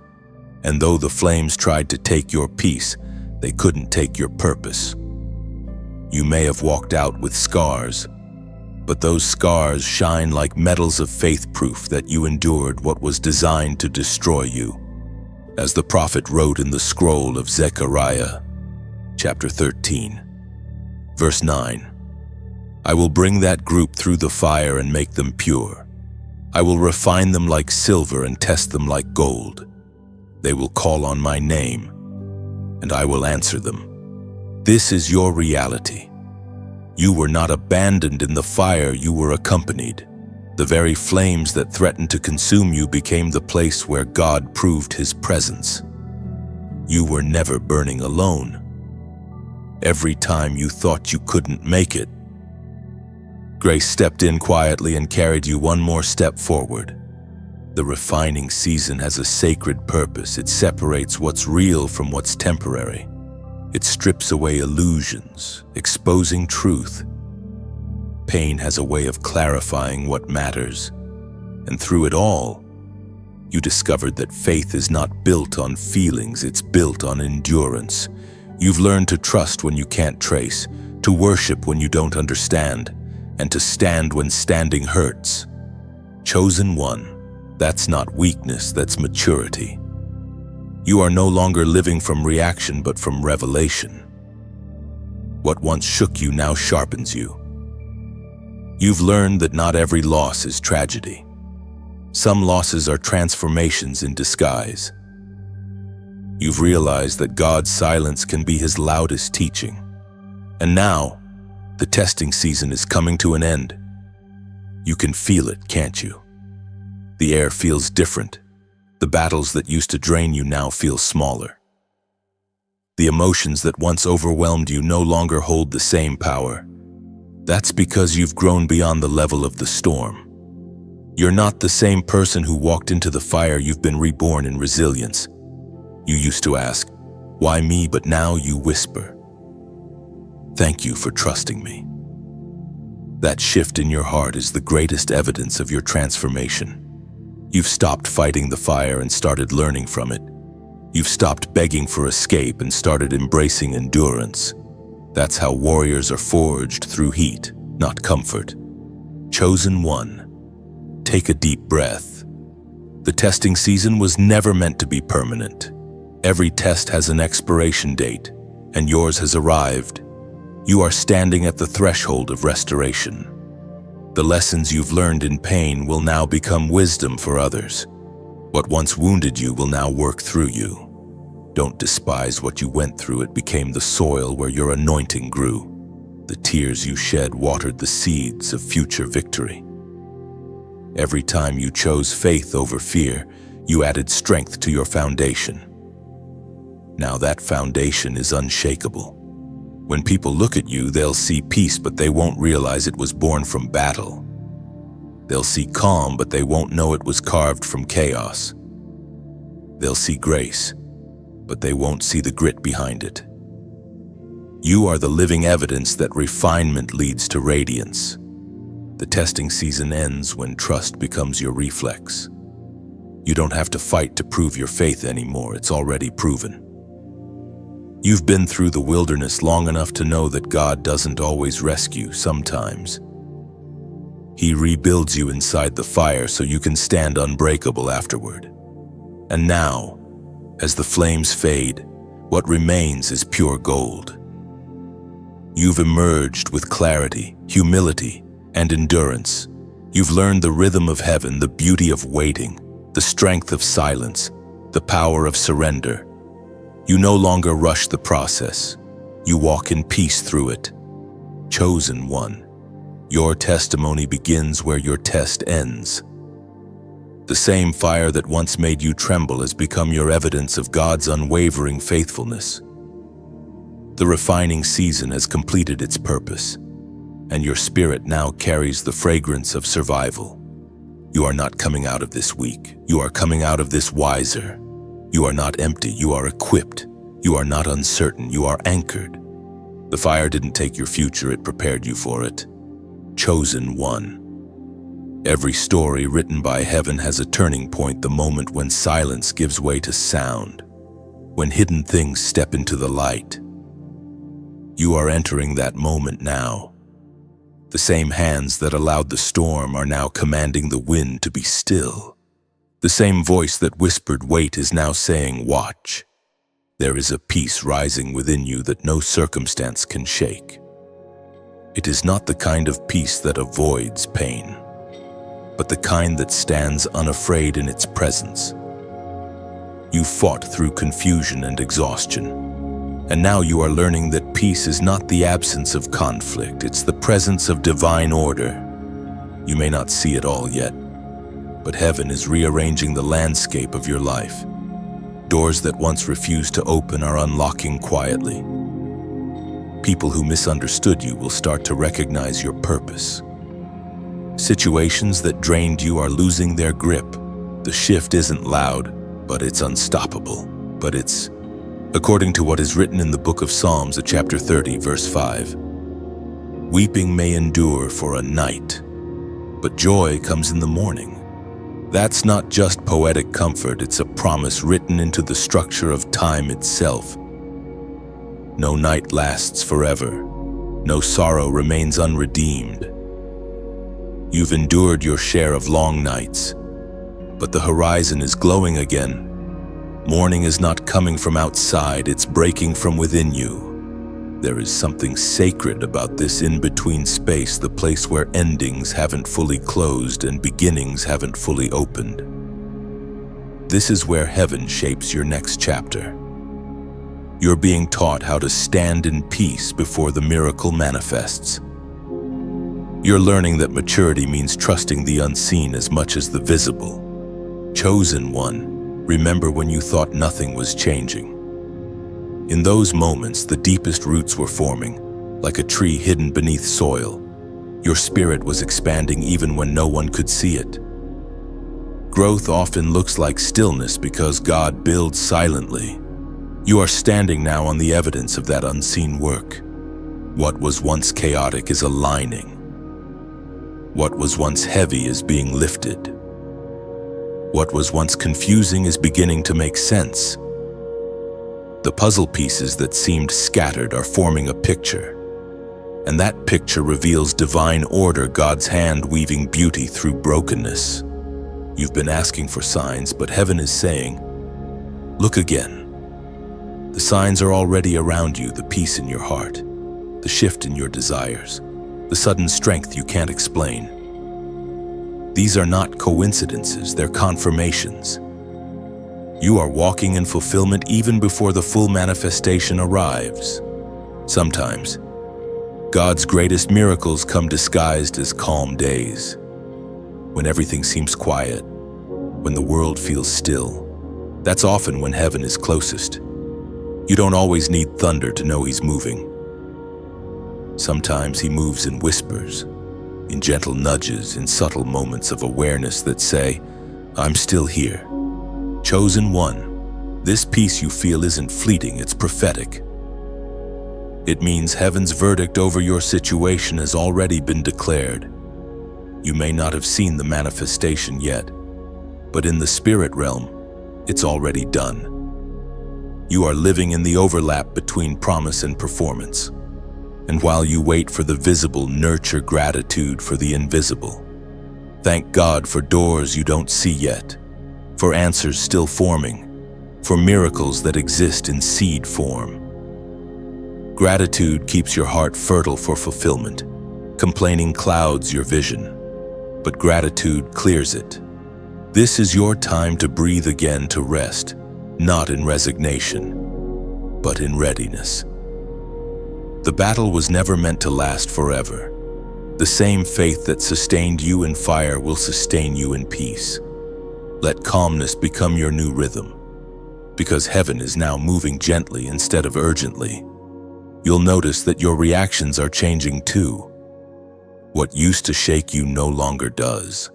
And though the flames tried to take your peace, they couldn't take your purpose. You may have walked out with scars, but those scars shine like medals of faith, proof that you endured what was designed to destroy you. As the prophet wrote in the scroll of Zechariah, chapter 13, verse 9, I will bring that group through the fire and make them pure. I will refine them like silver and test them like gold. They will call on my name, and I will answer them. This is your reality. You were not abandoned in the fire, you were accompanied. The very flames that threatened to consume you became the place where God proved his presence. You were never burning alone. Every time you thought you couldn't make it, grace stepped in quietly and carried you one more step forward. The refining season has a sacred purpose. It separates what's real from what's temporary. It strips away illusions, exposing truth. Pain has a way of clarifying what matters. And through it all, you discovered that faith is not built on feelings, it's built on endurance. You've learned to trust when you can't trace, to worship when you don't understand, and to stand when standing hurts. Chosen one, that's not weakness, that's maturity. You are no longer living from reaction but from revelation. What once shook you now sharpens you. You've learned that not every loss is tragedy. Some losses are transformations in disguise. You've realized that God's silence can be his loudest teaching. And now, the testing season is coming to an end. You can feel it, can't you? The air feels different. The battles that used to drain you now feel smaller. The emotions that once overwhelmed you no longer hold the same power. That's because you've grown beyond the level of the storm. You're not the same person who walked into the fire, you've been reborn in resilience. You used to ask, why me? But now you whisper, Thank you for trusting me. That shift in your heart is the greatest evidence of your transformation. You've stopped fighting the fire and started learning from it. You've stopped begging for escape and started embracing endurance. That's how warriors are forged, through heat, not comfort. Chosen one, take a deep breath. The testing season was never meant to be permanent. Every test has an expiration date, and yours has arrived. You are standing at the threshold of restoration. The lessons you've learned in pain will now become wisdom for others. What once wounded you will now work through you. Don't despise what you went through. It became the soil where your anointing grew. The tears you shed watered the seeds of future victory. Every time you chose faith over fear, you added strength to your foundation. Now that foundation is unshakable. When people look at you, they'll see peace, but they won't realize it was born from battle. They'll see calm, but they won't know it was carved from chaos. They'll see grace, but they won't see the grit behind it. You are the living evidence that refinement leads to radiance. The testing season ends when trust becomes your reflex. You don't have to fight to prove your faith anymore. It's already proven. You've been through the wilderness long enough to know that God doesn't always rescue. Sometimes He rebuilds you inside the fire so you can stand unbreakable afterward. And now, as the flames fade, what remains is pure gold. You've emerged with clarity, humility, and endurance. You've learned the rhythm of heaven, the beauty of waiting, the strength of silence, the power of surrender. You no longer rush the process. You walk in peace through it. Chosen one, your testimony begins where your test ends. The same fire that once made you tremble has become your evidence of God's unwavering faithfulness. The refining season has completed its purpose, and your spirit now carries the fragrance of survival. You are not coming out of this weak. You are coming out of this wiser. You are not empty. You are equipped. You are not uncertain. You are anchored. The fire didn't take your future. It prepared you for it. Chosen one. Every story written by heaven has a turning point, the moment when silence gives way to sound, when hidden things step into the light. You are entering that moment now. The same hands that allowed the storm are now commanding the wind to be still. The same voice that whispered wait is now saying watch. There is a peace rising within you that no circumstance can shake. It is not the kind of peace that avoids pain, but the kind that stands unafraid in its presence. You fought through confusion and exhaustion. And now you are learning that peace is not the absence of conflict, it's the presence of divine order. You may not see it all yet, but heaven is rearranging the landscape of your life. Doors that once refused to open are unlocking quietly. People who misunderstood you will start to recognize your purpose. Situations that drained you are losing their grip. The shift isn't loud, but it's unstoppable. But it's according to what is written in the book of Psalms, chapter 30, verse 5. Weeping may endure for a night, but joy comes in the morning. That's not just poetic comfort, it's a promise written into the structure of time itself. No night lasts forever. No sorrow remains unredeemed. You've endured your share of long nights, but the horizon is glowing again. Morning is not coming from outside, it's breaking from within you. There is something sacred about this in-between space, the place where endings haven't fully closed and beginnings haven't fully opened. This is where heaven shapes your next chapter. You're being taught how to stand in peace before the miracle manifests. You're learning that maturity means trusting the unseen as much as the visible. Chosen one, remember when you thought nothing was changing. In those moments, the deepest roots were forming, like a tree hidden beneath soil. Your spirit was expanding even when no one could see it. Growth often looks like stillness because God builds silently. You are standing now on the evidence of that unseen work. What was once chaotic is aligning. What was once heavy is being lifted. What was once confusing is beginning to make sense. The puzzle pieces that seemed scattered are forming a picture, and that picture reveals divine order, God's hand weaving beauty through brokenness. You've been asking for signs, but heaven is saying, look again. The signs are already around you, the peace in your heart, the shift in your desires, the sudden strength you can't explain. These are not coincidences, they're confirmations. You are walking in fulfillment even before the full manifestation arrives. Sometimes, God's greatest miracles come disguised as calm days. When everything seems quiet, when the world feels still, that's often when heaven is closest. You don't always need thunder to know He's moving. Sometimes He moves in whispers, in gentle nudges, in subtle moments of awareness that say, I'm still here. Chosen one, this peace you feel isn't fleeting, it's prophetic. It means heaven's verdict over your situation has already been declared. You may not have seen the manifestation yet, but in the spirit realm, it's already done. You are living in the overlap between promise and performance. And while you wait for the visible, nurture gratitude for the invisible. Thank God for doors you don't see yet, for answers still forming, for miracles that exist in seed form. Gratitude keeps your heart fertile for fulfillment. Complaining clouds your vision, but gratitude clears it. This is your time to breathe again, to rest, not in resignation, but in readiness. The battle was never meant to last forever. The same faith that sustained you in fire will sustain you in peace. Let calmness become your new rhythm, because heaven is now moving gently instead of urgently. You'll notice that your reactions are changing too. What used to shake you no longer does.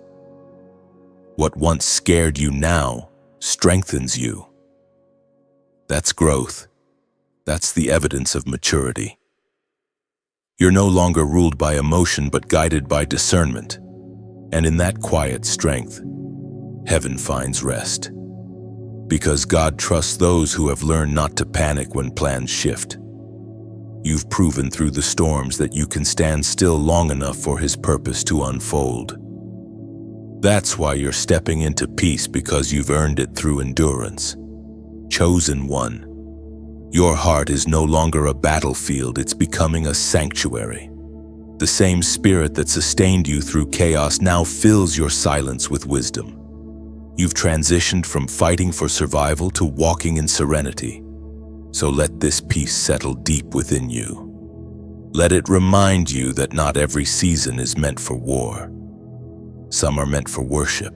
What once scared you now strengthens you. That's growth. That's the evidence of maturity. You're no longer ruled by emotion but guided by discernment. And in that quiet strength, heaven finds rest. Because God trusts those who have learned not to panic when plans shift. You've proven through the storms that you can stand still long enough for His purpose to unfold. That's why you're stepping into peace, because you've earned it through endurance. Chosen one. Your heart is no longer a battlefield, it's becoming a sanctuary. The same spirit that sustained you through chaos now fills your silence with wisdom. You've transitioned from fighting for survival to walking in serenity. So let this peace settle deep within you. Let it remind you that not every season is meant for war. Some are meant for worship.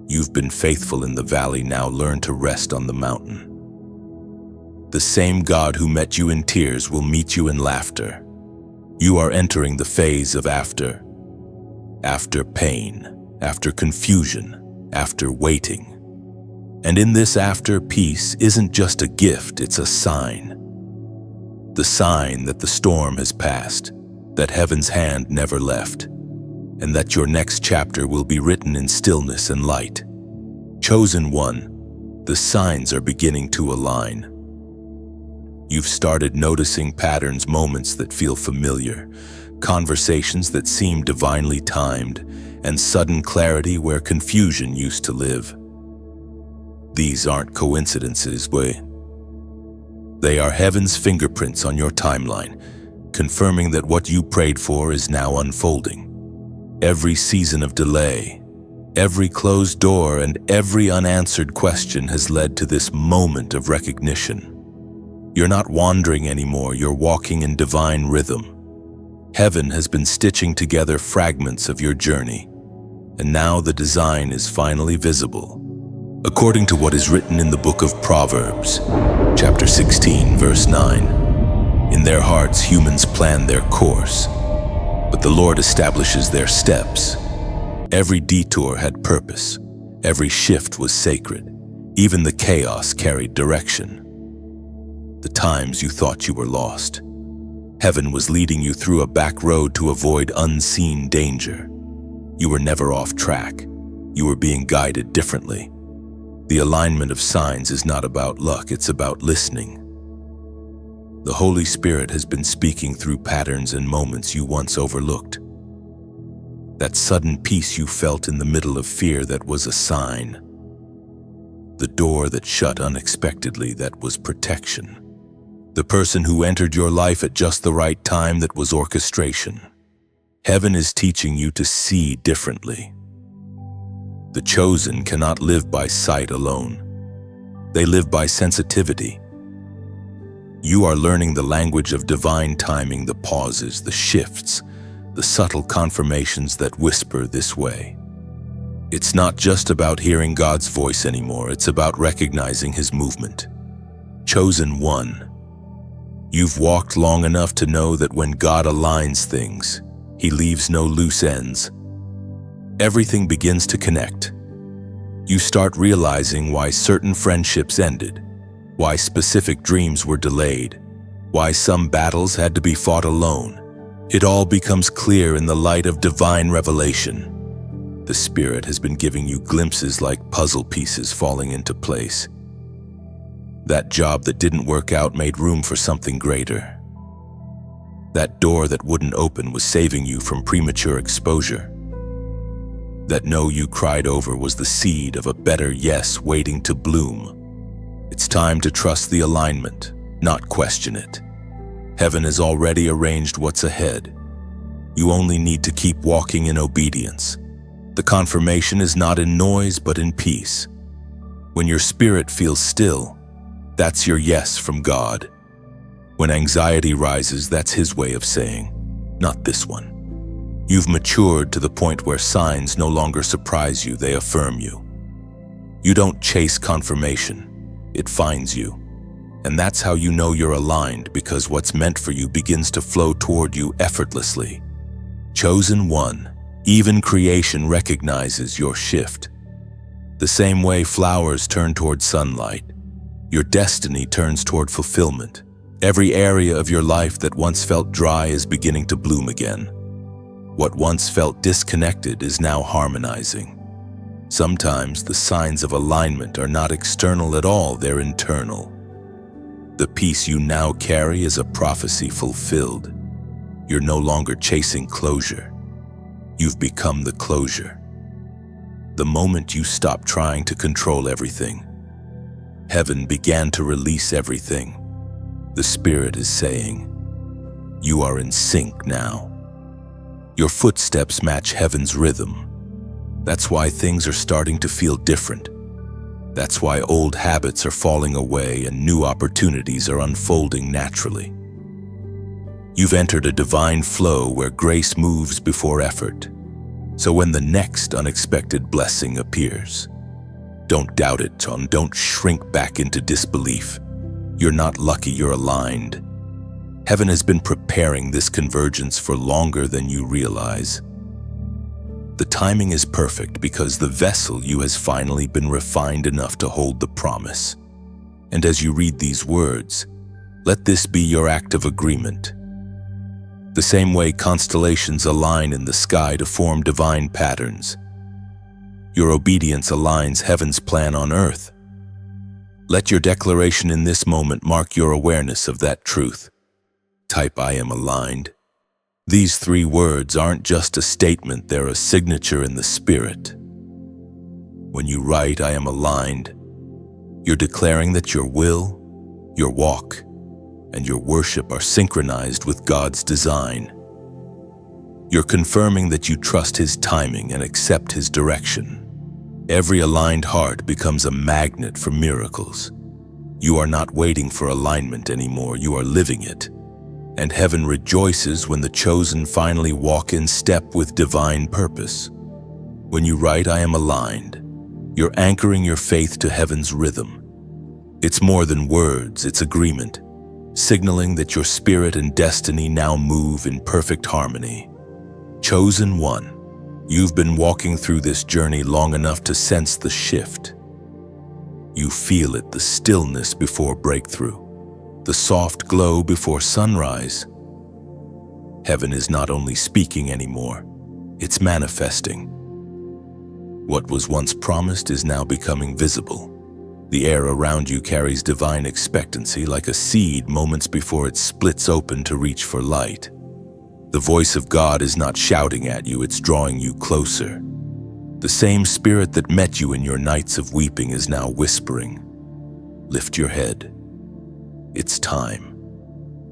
You've been faithful in the valley, now learn to rest on the mountain. The same God who met you in tears will meet you in laughter. You are entering the phase of after. After pain, after confusion, after waiting. And in this after, peace isn't just a gift, it's a sign. The sign that the storm has passed, that heaven's hand never left, and that your next chapter will be written in stillness and light. Chosen one, the signs are beginning to align. You've started noticing patterns, moments that feel familiar, conversations that seem divinely timed, and sudden clarity where confusion used to live. These aren't coincidences, they are heaven's fingerprints on your timeline, confirming that what you prayed for is now unfolding. Every season of delay, every closed door, and every unanswered question has led to this moment of recognition. You're not wandering anymore, you're walking in divine rhythm. Heaven has been stitching together fragments of your journey, and now the design is finally visible. According to what is written in the book of Proverbs, chapter 16, verse 9, in their hearts humans plan their course, but the Lord establishes their steps. Every detour had purpose, every shift was sacred, even the chaos carried direction. The times you thought you were lost, Heaven was leading you through a back road to avoid unseen danger. You were never off track. You were being guided differently. The alignment of signs is not about luck, it's about listening. The Holy Spirit has been speaking through patterns and moments you once overlooked. That sudden peace you felt in the middle of fear, that was a sign. The door that shut unexpectedly, that was protection. The person who entered your life at just the right time, that was orchestration. Heaven is teaching you to see differently. The chosen cannot live by sight alone. They live by sensitivity. You are learning the language of divine timing, the pauses, the shifts, the subtle confirmations that whisper this way. It's not just about hearing God's voice anymore, it's about recognizing His movement. Chosen one. You've walked long enough to know that when God aligns things, He leaves no loose ends. Everything begins to connect. You start realizing why certain friendships ended, why specific dreams were delayed, why some battles had to be fought alone. It all becomes clear in the light of divine revelation. The Spirit has been giving you glimpses like puzzle pieces falling into place. That job that didn't work out made room for something greater. That door that wouldn't open was saving you from premature exposure. That no you cried over was the seed of a better yes waiting to bloom. It's time to trust the alignment, not question it. Heaven has already arranged what's ahead. You only need to keep walking in obedience. The confirmation is not in noise, but in peace. When your spirit feels still, that's your yes from God. When anxiety rises, that's His way of saying, not this one. You've matured to the point where signs no longer surprise you, they affirm you. You don't chase confirmation. It finds you. And that's how you know you're aligned, because what's meant for you begins to flow toward you effortlessly. Chosen one, even creation recognizes your shift. The same way flowers turn toward sunlight, your destiny turns toward fulfillment. Every area of your life that once felt dry is beginning to bloom again. What once felt disconnected is now harmonizing. Sometimes the signs of alignment are not external at all, they're internal. The peace you now carry is a prophecy fulfilled. You're no longer chasing closure. You've become the closure. The moment you stop trying to control everything, heaven began to release everything. The Spirit is saying, you are in sync now. Your footsteps match heaven's rhythm. That's why things are starting to feel different. That's why old habits are falling away and new opportunities are unfolding naturally. You've entered a divine flow where grace moves before effort. So when the next unexpected blessing appears, don't doubt it, and don't shrink back into disbelief. You're not lucky, you're aligned. Heaven has been preparing this convergence for longer than you realize. The timing is perfect because the vessel you has finally been refined enough to hold the promise. And as you read these words, let this be your act of agreement. The same way constellations align in the sky to form divine patterns, your obedience aligns heaven's plan on earth. Let your declaration in this moment mark your awareness of that truth. Type, I am aligned. These 3 words aren't just a statement, they're a signature in the Spirit. When you write, I am aligned, you're declaring that your will, your walk, and your worship are synchronized with God's design. You're confirming that you trust His timing and accept His direction. Every aligned heart becomes a magnet for miracles. You are not waiting for alignment anymore, you are living it. And heaven rejoices when the chosen finally walk in step with divine purpose. When you write, I am aligned, you're anchoring your faith to heaven's rhythm. It's more than words, it's agreement, signaling that your spirit and destiny now move in perfect harmony. Chosen one, you've been walking through this journey long enough to sense the shift. You feel it, the stillness before breakthrough, the soft glow before sunrise. Heaven is not only speaking anymore, it's manifesting. What was once promised is now becoming visible. The air around you carries divine expectancy like a seed moments before it splits open to reach for light. The voice of God is not shouting at you, it's drawing you closer. The same Spirit that met you in your nights of weeping is now whispering, "Lift your head. It's time."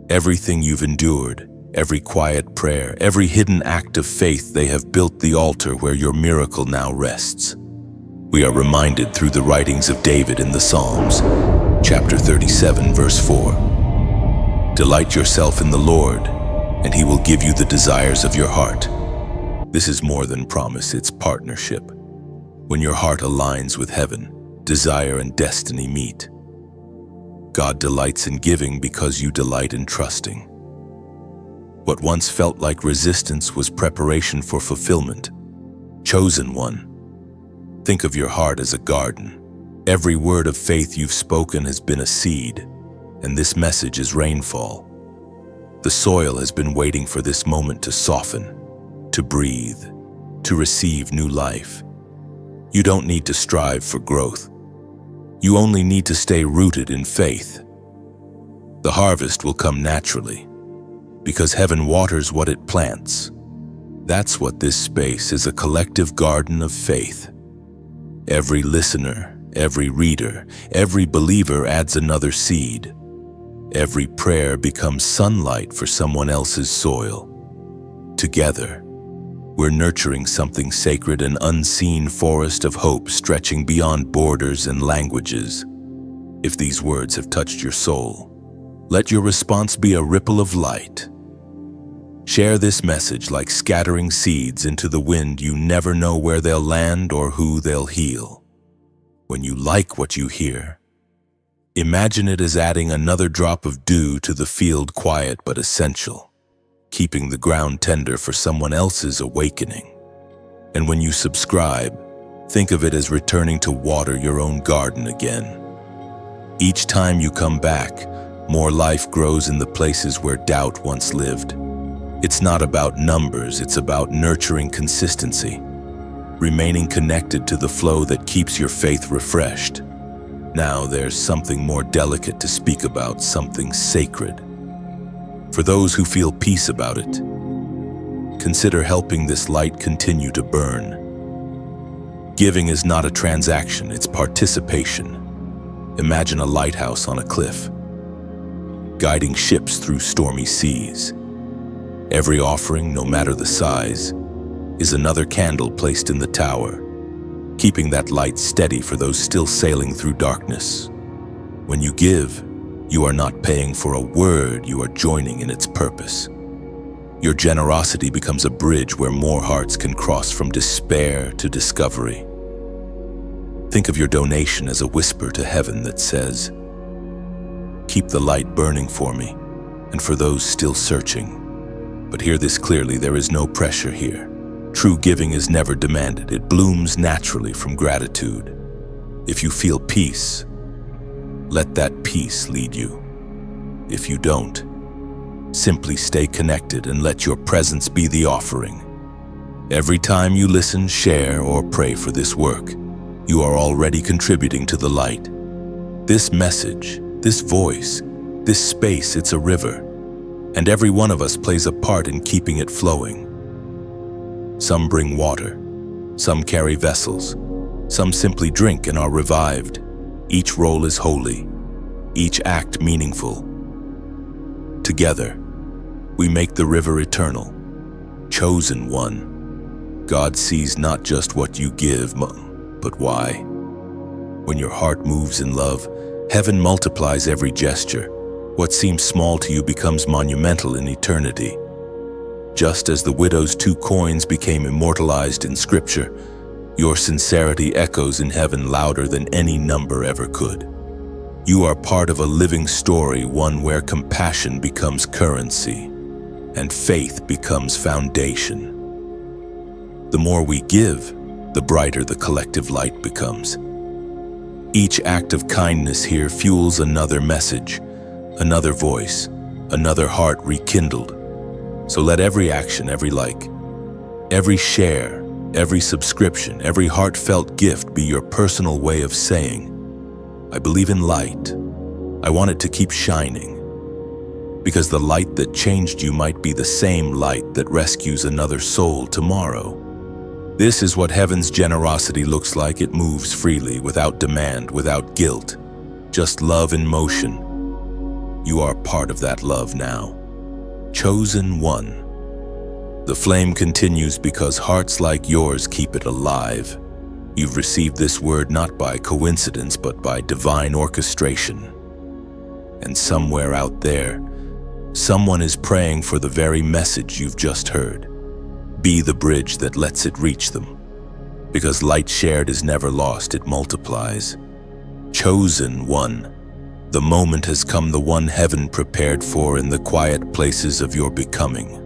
Everything you've endured, every quiet prayer, every hidden act of faith, they have built the altar where your miracle now rests. We are reminded through the writings of David in the Psalms, chapter 37, verse 4. Delight yourself in the Lord, and He will give you the desires of your heart. This is more than promise, it's partnership. When your heart aligns with heaven, desire and destiny meet. God delights in giving because you delight in trusting. What once felt like resistance was preparation for fulfillment. Chosen one. Think of your heart as a garden. Every word of faith you've spoken has been a seed, and this message is rainfall. The soil has been waiting for this moment to soften, to breathe, to receive new life. You don't need to strive for growth. You only need to stay rooted in faith. The harvest will come naturally, because heaven waters what it plants. That's what this space is, a collective garden of faith. Every listener, every reader, every believer adds another seed. Every prayer becomes sunlight for someone else's soil. Together, we're nurturing something sacred, an unseen forest of hope stretching beyond borders and languages. If these words have touched your soul, let your response be a ripple of light. Share this message like scattering seeds into the wind. You never know where they'll land or who they'll heal. When you like what you hear, imagine it as adding another drop of dew to the field, quiet but essential, keeping the ground tender for someone else's awakening. And when you subscribe, think of it as returning to water your own garden again. Each time you come back, more life grows in the places where doubt once lived. It's not about numbers, it's about nurturing consistency, remaining connected to the flow that keeps your faith refreshed. Now there's something more delicate to speak about, something sacred. For those who feel peace about it, consider helping this light continue to burn. Giving is not a transaction, it's participation. Imagine a lighthouse on a cliff, guiding ships through stormy seas. Every offering, no matter the size, is another candle placed in the tower, keeping that light steady for those still sailing through darkness. When you give, you are not paying for a word, you are joining in its purpose. Your generosity becomes a bridge where more hearts can cross from despair to discovery. Think of your donation as a whisper to heaven that says, "Keep the light burning for me and for those still searching." But hear this clearly, there is no pressure here. True giving is never demanded. It blooms naturally from gratitude. If you feel peace, let that peace lead you. If you don't, simply stay connected and let your presence be the offering. Every time you listen, share, or pray for this work, you are already contributing to the light. This message, this voice, this space, it's a river. And every one of us plays a part in keeping it flowing. Some bring water, some carry vessels, some simply drink and are revived. Each role is holy, each act meaningful. Together, we make the river eternal. Chosen one. God sees not just what you give, but why. When your heart moves in love, heaven multiplies every gesture. What seems small to you becomes monumental in eternity. Just as the widow's 2 coins became immortalized in Scripture, your sincerity echoes in heaven louder than any number ever could. You are part of a living story, one where compassion becomes currency and faith becomes foundation. The more we give, the brighter the collective light becomes. Each act of kindness here fuels another message, another voice, another heart rekindled. So let every action, every like, every share, every subscription, every heartfelt gift be your personal way of saying, I believe in light. I want it to keep shining. Because the light that changed you might be the same light that rescues another soul tomorrow. This is what heaven's generosity looks like. It moves freely, without demand, without guilt. Just love in motion. You are part of that love now. Chosen one. The flame continues because hearts like yours keep it alive. You've received this word not by coincidence, but by divine orchestration. And somewhere out there, someone is praying for the very message you've just heard. Be the bridge that lets it reach them. Because light shared is never lost, it multiplies. Chosen one. The moment has come, the one heaven prepared for in the quiet places of your becoming.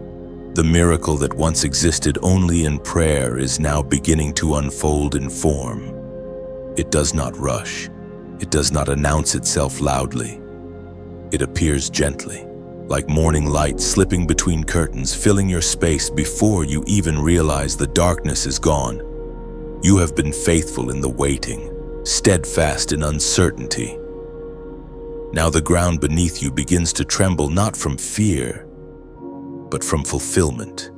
The miracle that once existed only in prayer is now beginning to unfold in form. It does not rush. It does not announce itself loudly. It appears gently, like morning light slipping between curtains, filling your space before you even realize the darkness is gone. You have been faithful in the waiting, steadfast in uncertainty. Now the ground beneath you begins to tremble, not from fear, but from fulfillment.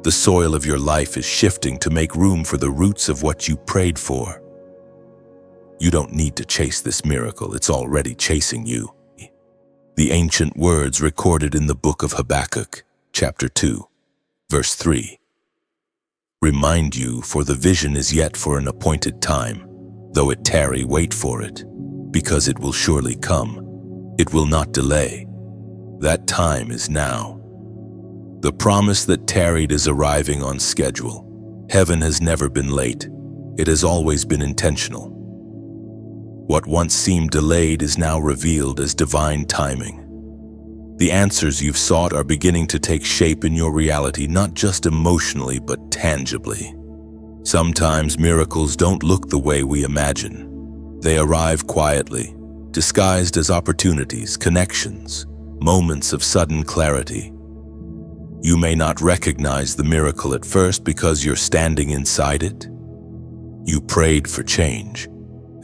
The soil of your life is shifting to make room for the roots of what you prayed for. You don't need to chase this miracle, it's already chasing you. The ancient words recorded in the book of Habakkuk, chapter 2, verse 3. Remind you, for the vision is yet for an appointed time. Though it tarry, wait for it, because it will surely come. It will not delay. That time is now. The promise that tarried is arriving on schedule. Heaven has never been late. It has always been intentional. What once seemed delayed is now revealed as divine timing. The answers you've sought are beginning to take shape in your reality, not just emotionally, but tangibly. Sometimes miracles don't look the way we imagine. They arrive quietly, disguised as opportunities, connections, moments of sudden clarity. You may not recognize the miracle at first because you're standing inside it. You prayed for change,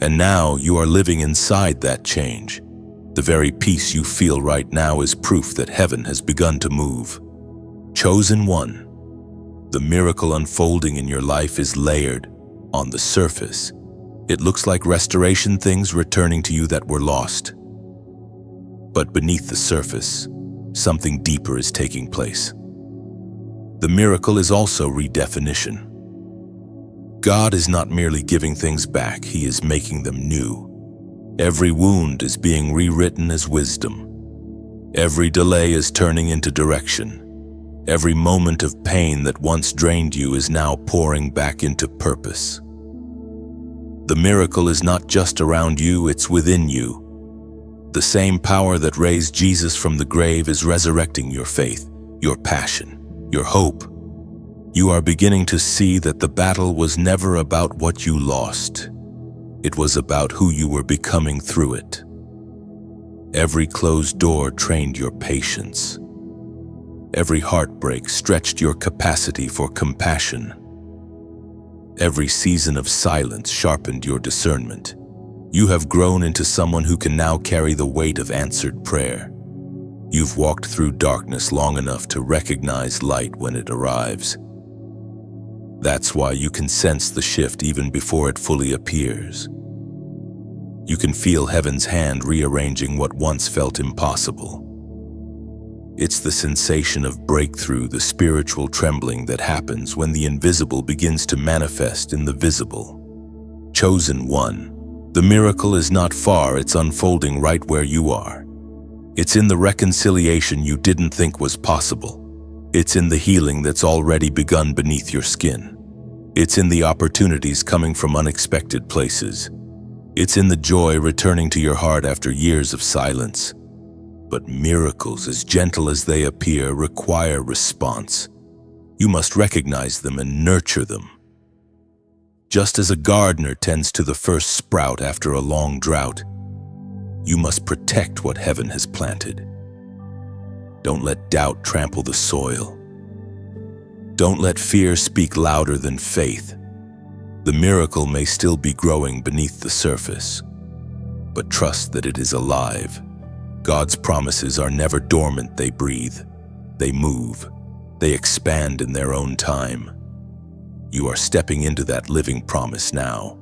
and now you are living inside that change. The very peace you feel right now is proof that heaven has begun to move. Chosen one. The miracle unfolding in your life is layered. On the surface, it looks like restoration, things returning to you that were lost. But beneath the surface, something deeper is taking place. The miracle is also redefinition. God is not merely giving things back, He is making them new. Every wound is being rewritten as wisdom. Every delay is turning into direction. Every moment of pain that once drained you is now pouring back into purpose. The miracle is not just around you, it's within you. The same power that raised Jesus from the grave is resurrecting your faith, your passion, your hope. You are beginning to see that the battle was never about what you lost. It was about who you were becoming through it. Every closed door trained your patience. Every heartbreak stretched your capacity for compassion. Every season of silence sharpened your discernment. You have grown into someone who can now carry the weight of answered prayer. You've walked through darkness long enough to recognize light when it arrives. That's why you can sense the shift even before it fully appears. You can feel heaven's hand rearranging what once felt impossible. It's the sensation of breakthrough, the spiritual trembling that happens when the invisible begins to manifest in the visible. Chosen one. The miracle is not far, it's unfolding right where you are. It's in the reconciliation you didn't think was possible. It's in the healing that's already begun beneath your skin. It's in the opportunities coming from unexpected places. It's in the joy returning to your heart after years of silence. But miracles, as gentle as they appear, require response. You must recognize them and nurture them. Just as a gardener tends to the first sprout after a long drought, you must protect what heaven has planted. Don't let doubt trample the soil. Don't let fear speak louder than faith. The miracle may still be growing beneath the surface, but trust that it is alive. God's promises are never dormant. They breathe, they move, they expand in their own time. You are stepping into that living promise now.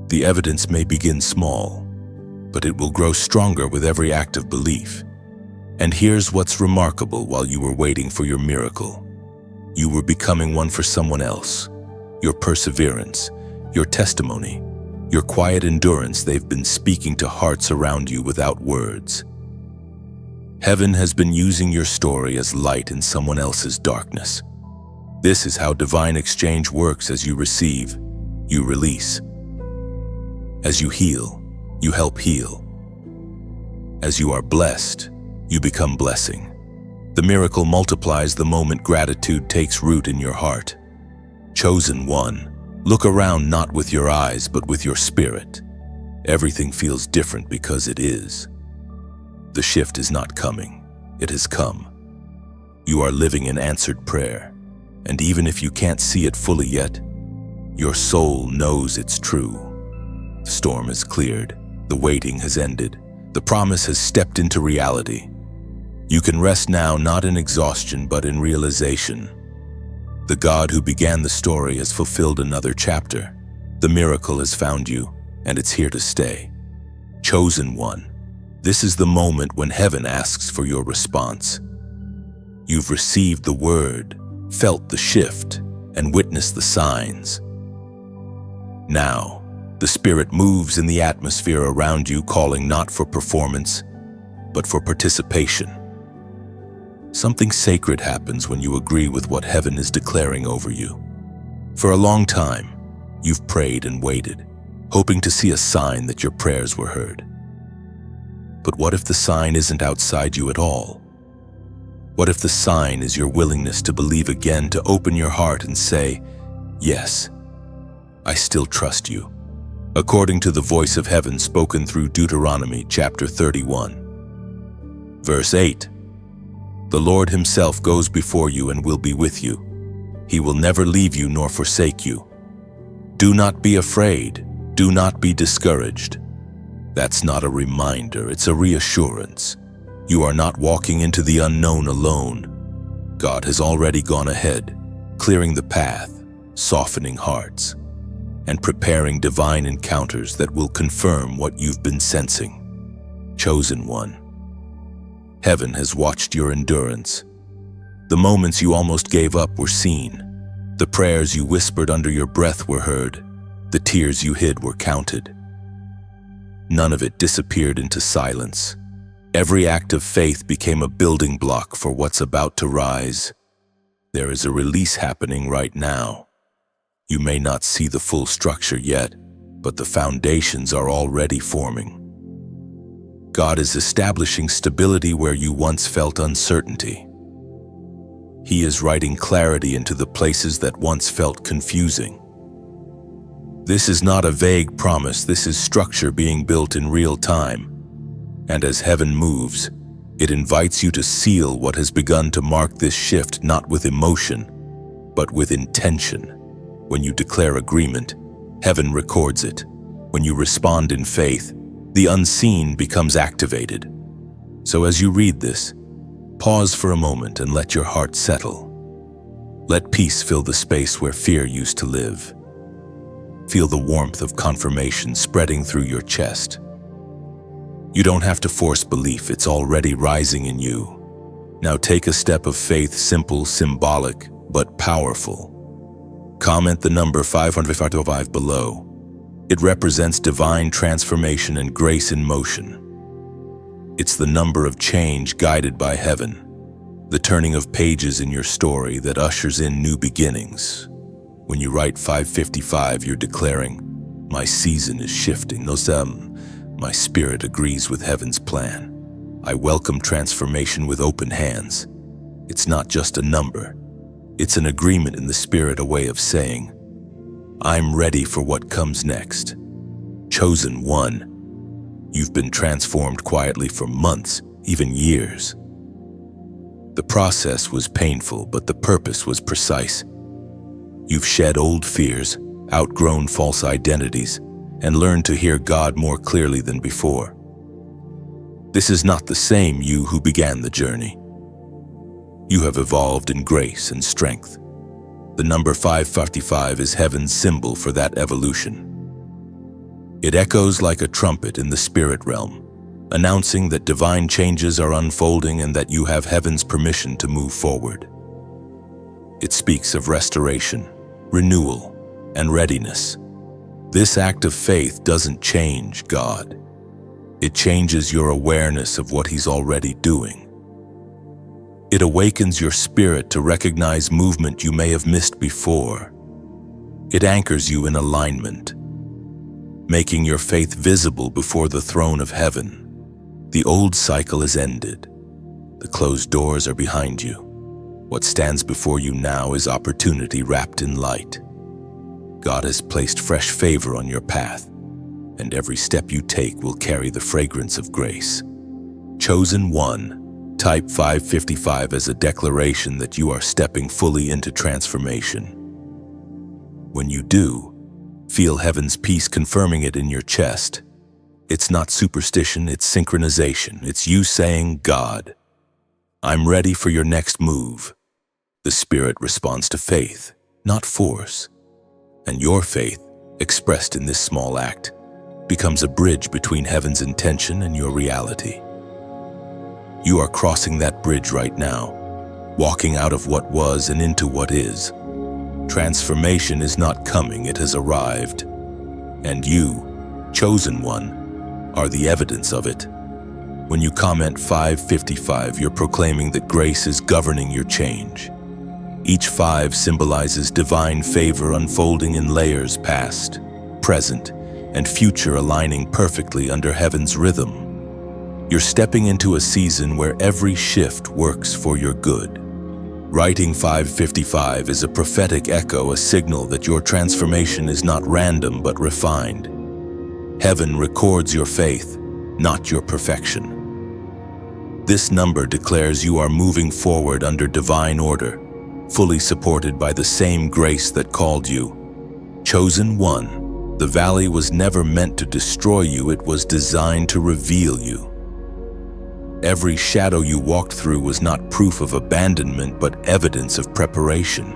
The evidence may begin small, but it will grow stronger with every act of belief. And here's what's remarkable: while you were waiting for your miracle, you were becoming one for someone else. Your perseverance, your testimony, your quiet endurance, they've been speaking to hearts around you without words. Heaven has been using your story as light in someone else's darkness. This is how divine exchange works. As you receive, you release. As you heal, you help heal. As you are blessed, you become blessing. The miracle multiplies the moment gratitude takes root in your heart. Chosen one, look around not with your eyes but with your spirit. Everything feels different because it is. The shift is not coming, it has come. You are living in answered prayer, and even if you can't see it fully yet, your soul knows it's true. The storm has cleared, the waiting has ended, the promise has stepped into reality. You can rest now, not in exhaustion but in realization. The God who began the story has fulfilled another chapter. The miracle has found you, and it's here to stay. Chosen one, this is the moment when heaven asks for your response. You've received the word, felt the shift, and witnessed the signs. Now, the Spirit moves in the atmosphere around you, calling not for performance, but for participation. Something sacred happens when you agree with what heaven is declaring over you. For a long time, you've prayed and waited, hoping to see a sign that your prayers were heard. But what if the sign isn't outside you at all? What if the sign is your willingness to believe again, to open your heart and say, "Yes, I still trust you." According to the voice of heaven spoken through Deuteronomy chapter 31, verse 8, "The Lord himself goes before you and will be with you. He will never leave you nor forsake you. Do not be afraid. Do not be discouraged." That's not a reminder, it's a reassurance. You are not walking into the unknown alone. God has already gone ahead, clearing the path, softening hearts, and preparing divine encounters that will confirm what you've been sensing. Chosen one, heaven has watched your endurance. The moments you almost gave up were seen. The prayers you whispered under your breath were heard. The tears you hid were counted. None of it disappeared into silence. Every act of faith became a building block for what's about to rise. There is a release happening right now. You may not see the full structure yet, but the foundations are already forming. God is establishing stability where you once felt uncertainty. He is writing clarity into the places that once felt confusing. This is not a vague promise, this is structure being built in real time. And as heaven moves, it invites you to seal what has begun to mark this shift, not with emotion, but with intention. When you declare agreement, heaven records it. When you respond in faith, the unseen becomes activated. So as you read this, pause for a moment and let your heart settle. Let peace fill the space where fear used to live. Feel the warmth of confirmation spreading through your chest. You don't have to force belief, it's already rising in you. Now take a step of faith, simple, symbolic, but powerful. Comment the number 555 below. It represents divine transformation and grace in motion. It's the number of change guided by heaven, the turning of pages in your story that ushers in new beginnings. When you write 555, you're declaring, "My season is shifting." My spirit agrees with heaven's plan. I welcome transformation with open hands. It's not just a number. It's an agreement in the spirit, a way of saying, I'm ready for what comes next. Chosen one, you've been transformed quietly for months, even years. The process was painful, but the purpose was precise. You've shed old fears, outgrown false identities, and learned to hear God more clearly than before. This is not the same you who began the journey. You have evolved in grace and strength. The number 555 is heaven's symbol for that evolution. It echoes like a trumpet in the spirit realm, announcing that divine changes are unfolding and that you have heaven's permission to move forward. It speaks of restoration, renewal, and readiness. This act of faith doesn't change God. It changes your awareness of what He's already doing. It awakens your spirit to recognize movement you may have missed before. It anchors you in alignment, making your faith visible before the throne of heaven. The old cycle is ended. The closed doors are behind you. What stands before you now is opportunity wrapped in light. God has placed fresh favor on your path, and every step you take will carry the fragrance of grace. Chosen one, type 555 as a declaration that you are stepping fully into transformation. When you do, feel heaven's peace confirming it in your chest. It's not superstition, it's synchronization. It's you saying, God, I'm ready for your next move. The Spirit responds to faith, not force. And your faith, expressed in this small act, becomes a bridge between heaven's intention and your reality. You are crossing that bridge right now, walking out of what was and into what is. Transformation is not coming, it has arrived. And you, chosen one, are the evidence of it. When you comment 555, you're proclaiming that grace is governing your change. Each 5 symbolizes divine favor unfolding in layers past, present, and future aligning perfectly under heaven's rhythm. You're stepping into a season where every shift works for your good. Writing 555 is a prophetic echo, a signal that your transformation is not random but refined. Heaven records your faith, not your perfection. This number declares you are moving forward under divine order, fully supported by the same grace that called you. Chosen one, the valley was never meant to destroy you, it was designed to reveal you. Every shadow you walked through was not proof of abandonment, but evidence of preparation.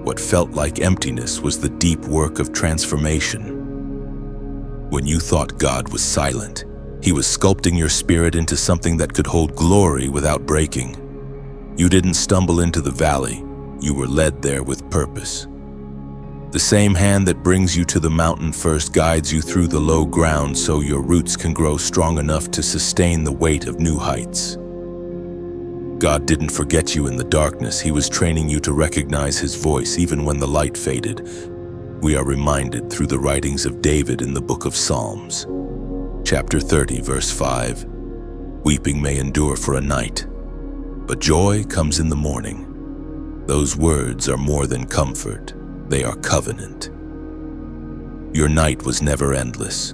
What felt like emptiness was the deep work of transformation. When you thought God was silent, He was sculpting your spirit into something that could hold glory without breaking. You didn't stumble into the valley, you were led there with purpose. The same hand that brings you to the mountain first guides you through the low ground so your roots can grow strong enough to sustain the weight of new heights. God didn't forget you in the darkness, He was training you to recognize His voice even when the light faded. We are reminded through the writings of David in the book of Psalms. Chapter 30, verse 5. Weeping may endure for a night, but joy comes in the morning. Those words are more than comfort, they are covenant. Your night was never endless.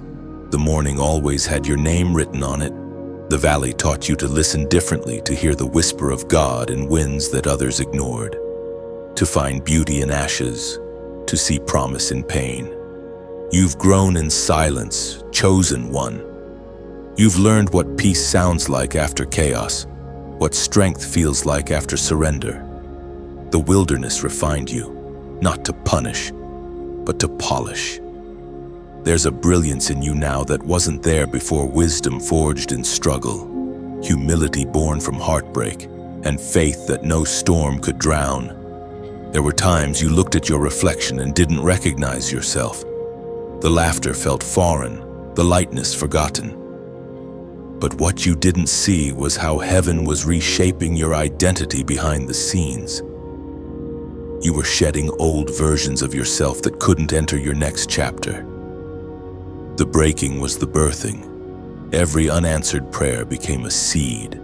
The morning always had your name written on it. The valley taught you to listen differently, to hear the whisper of God in winds that others ignored, to find beauty in ashes, to see promise in pain. You've grown in silence, chosen one. You've learned what peace sounds like after chaos, what strength feels like after surrender. The wilderness refined you, not to punish, but to polish. There's a brilliance in you now that wasn't there before, wisdom forged in struggle, humility born from heartbreak, and faith that no storm could drown. There were times you looked at your reflection and didn't recognize yourself. The laughter felt foreign, the lightness forgotten. But what you didn't see was how heaven was reshaping your identity behind the scenes. You were shedding old versions of yourself that couldn't enter your next chapter. The breaking was the birthing. Every unanswered prayer became a seed.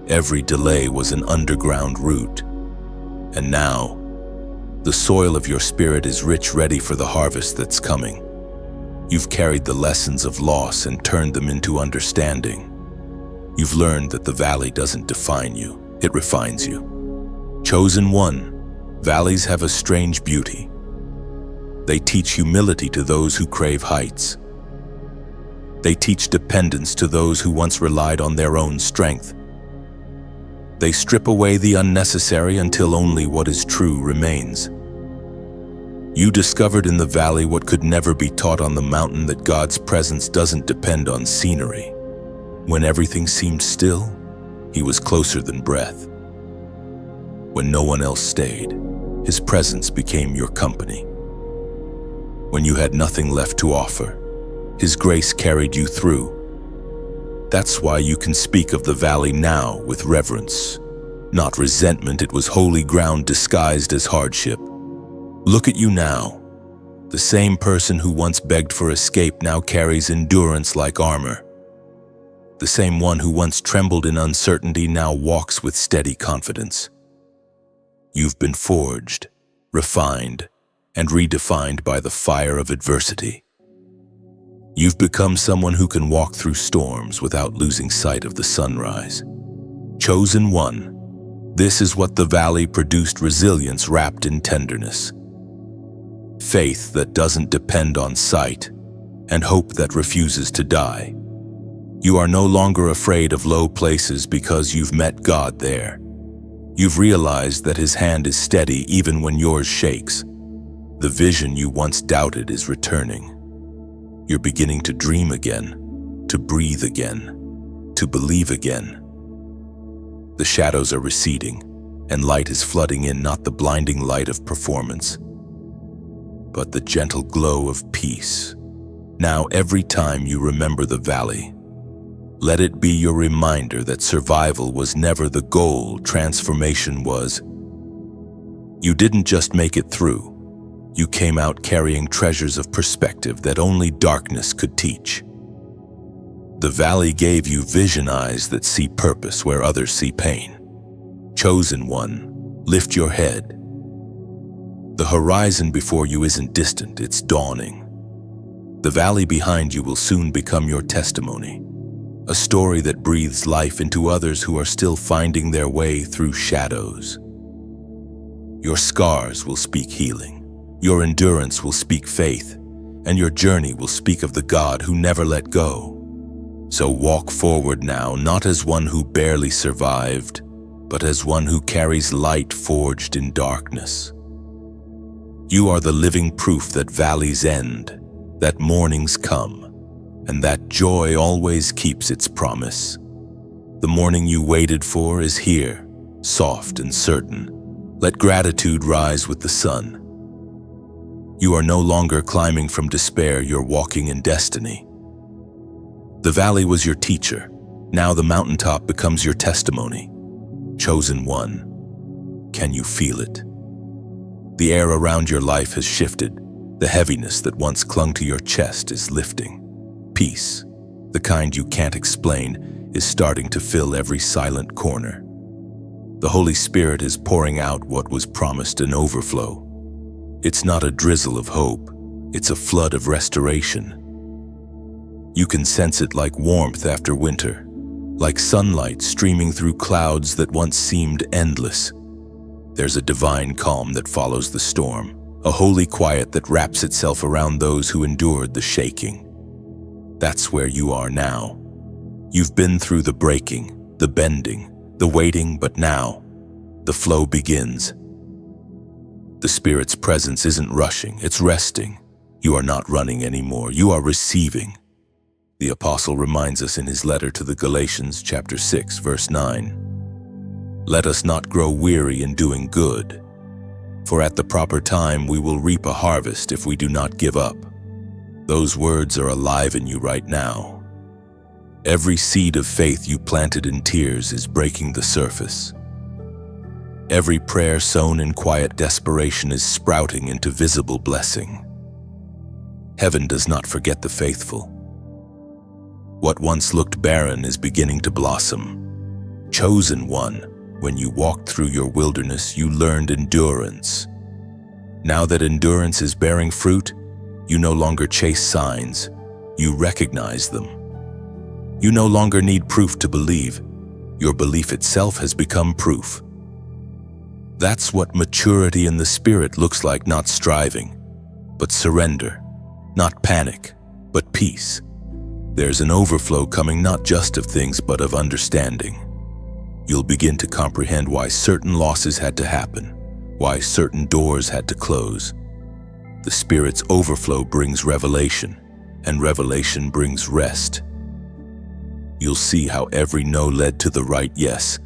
Every delay was an underground root. And now, the soil of your spirit is rich, ready for the harvest that's coming. You've carried the lessons of loss and turned them into understanding. You've learned that the valley doesn't define you, It refines you. Chosen one, valleys have a strange beauty. They teach humility to those who crave heights. They teach dependence to those who once relied on their own strength. They strip away the unnecessary until only what is true remains. You discovered in the valley what could never be taught on the mountain, that God's presence doesn't depend on scenery. When everything seemed still, He was closer than breath. When no one else stayed, His presence became your company. When you had nothing left to offer, His grace carried you through. That's why you can speak of the valley now with reverence. Not resentment, it was holy ground disguised as hardship. Look at you now. The same person who once begged for escape now carries endurance like armor. The same one who once trembled in uncertainty now walks with steady confidence. You've been forged, refined, and redefined by the fire of adversity. You've become someone who can walk through storms without losing sight of the sunrise. Chosen one, this is what the valley produced: resilience wrapped in tenderness. Faith that doesn't depend on sight, and hope that refuses to die. You are no longer afraid of low places because you've met God there. You've realized that His hand is steady even when yours shakes. The vision you once doubted is returning. You're beginning to dream again, to breathe again, to believe again. The shadows are receding, and light is flooding in, not the blinding light of performance, but the gentle glow of peace. Now, every time you remember the valley, let it be your reminder that survival was never the goal, transformation was. You didn't just make it through. You came out carrying treasures of perspective that only darkness could teach. The valley gave you vision eyes that see purpose where others see pain. Chosen one, lift your head. The horizon before you isn't distant, it's dawning. The valley behind you will soon become your testimony, a story that breathes life into others who are still finding their way through shadows. Your scars will speak healing. Your endurance will speak faith, and your journey will speak of the God who never let go. So walk forward now, not as one who barely survived, but as one who carries light forged in darkness. You are the living proof that valleys end, that mornings come, and that joy always keeps its promise. The morning you waited for is here, soft and certain. Let gratitude rise with the sun. You are no longer climbing from despair, you're walking in destiny. The valley was your teacher. Now the mountaintop becomes your testimony. Chosen one, can you feel it? The air around your life has shifted. The heaviness that once clung to your chest is lifting. Peace, the kind you can't explain, is starting to fill every silent corner. The Holy Spirit is pouring out what was promised in overflow. It's not a drizzle of hope, it's a flood of restoration. You can sense it like warmth after winter, like sunlight streaming through clouds that once seemed endless. There's a divine calm that follows the storm, a holy quiet that wraps itself around those who endured the shaking. That's where you are now. You've been through the breaking, the bending, the waiting, but now the flow begins. The Spirit's presence isn't rushing, it's resting. You are not running anymore, you are receiving. The Apostle reminds us in his letter to the Galatians, chapter 6, verse 9. Let us not grow weary in doing good, for at the proper time we will reap a harvest if we do not give up. Those words are alive in you right now. Every seed of faith you planted in tears is breaking the surface. Every prayer sown in quiet desperation is sprouting into visible blessing. Heaven does not forget the faithful. What once looked barren is beginning to blossom. Chosen one, when you walked through your wilderness, you learned endurance. Now that endurance is bearing fruit, you no longer chase signs, you recognize them. You no longer need proof to believe. Your belief itself has become proof. That's what maturity in the spirit looks like, not striving, but surrender, not panic, but peace. There's an overflow coming, not just of things, but of understanding. You'll begin to comprehend why certain losses had to happen, why certain doors had to close. The Spirit's overflow brings revelation, and revelation brings rest. You'll see how every no led to the right yes,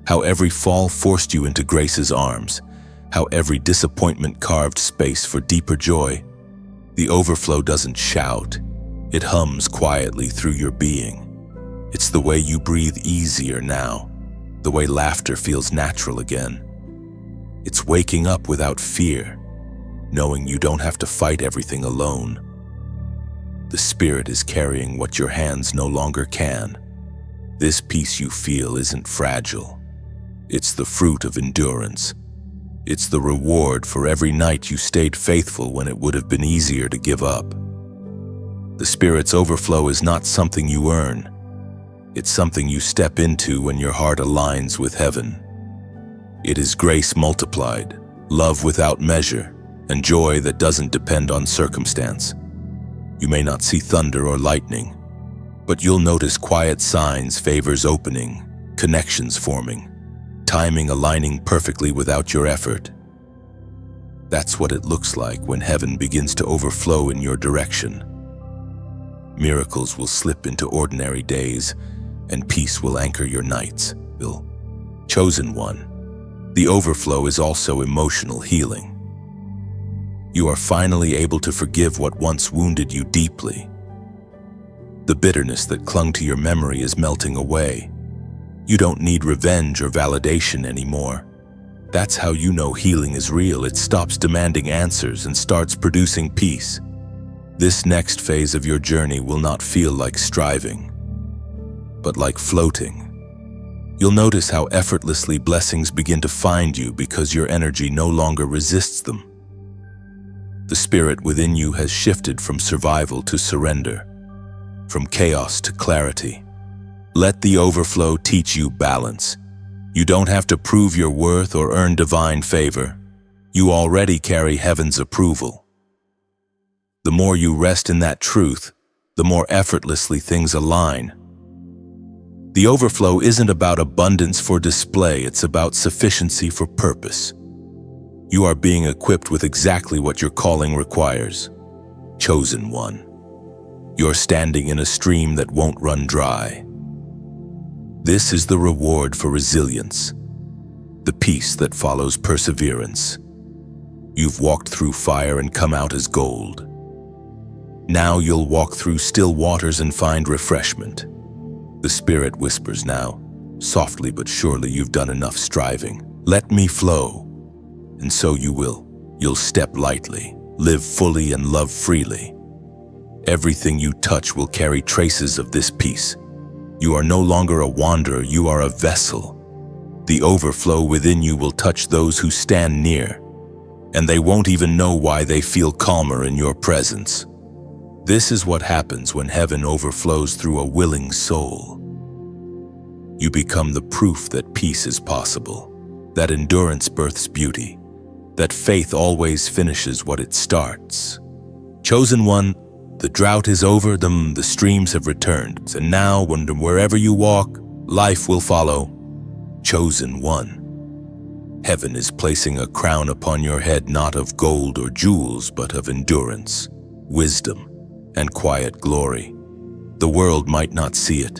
how every fall forced you into grace's arms, how every disappointment carved space for deeper joy. The overflow doesn't shout, it hums quietly through your being. It's the way you breathe easier now, the way laughter feels natural again. It's waking up without fear, knowing you don't have to fight everything alone. The Spirit is carrying what your hands no longer can. This peace you feel isn't fragile. It's the fruit of endurance. It's the reward for every night you stayed faithful when it would have been easier to give up. The Spirit's overflow is not something you earn. It's something you step into when your heart aligns with heaven. It is grace multiplied, love without measure, and joy that doesn't depend on circumstance. You may not see thunder or lightning, but you'll notice quiet signs, favors opening, connections forming, timing aligning perfectly without your effort. That's what it looks like when heaven begins to overflow in your direction. Miracles will slip into ordinary days, and peace will anchor your nights. Chosen one, the overflow is also emotional healing. You are finally able to forgive what once wounded you deeply. The bitterness that clung to your memory is melting away. You don't need revenge or validation anymore. That's how you know healing is real. It stops demanding answers and starts producing peace. This next phase of your journey will not feel like striving, but like floating. You'll notice how effortlessly blessings begin to find you because your energy no longer resists them. The Spirit within you has shifted from survival to surrender, from chaos to clarity. Let the overflow teach you balance. You don't have to prove your worth or earn divine favor. You already carry heaven's approval. The more you rest in that truth, the more effortlessly things align. The overflow isn't about abundance for display, it's about sufficiency for purpose. You are being equipped with exactly what your calling requires. Chosen one. You're standing in a stream that won't run dry. This is the reward for resilience, the peace that follows perseverance. You've walked through fire and come out as gold. Now you'll walk through still waters and find refreshment. The Spirit whispers now, softly but surely, you've done enough striving. Let me flow. And so you will. You'll step lightly, live fully, and love freely. Everything you touch will carry traces of this peace. You are no longer a wanderer, you are a vessel. The overflow within you will touch those who stand near, and they won't even know why they feel calmer in your presence. This is what happens when heaven overflows through a willing soul. You become the proof that peace is possible, that endurance births beauty, that faith always finishes what it starts. Chosen one, the drought is over, the streams have returned, and now, wherever you walk, life will follow. Chosen one, heaven is placing a crown upon your head, not of gold or jewels, but of endurance, wisdom, and quiet glory. The world might not see it,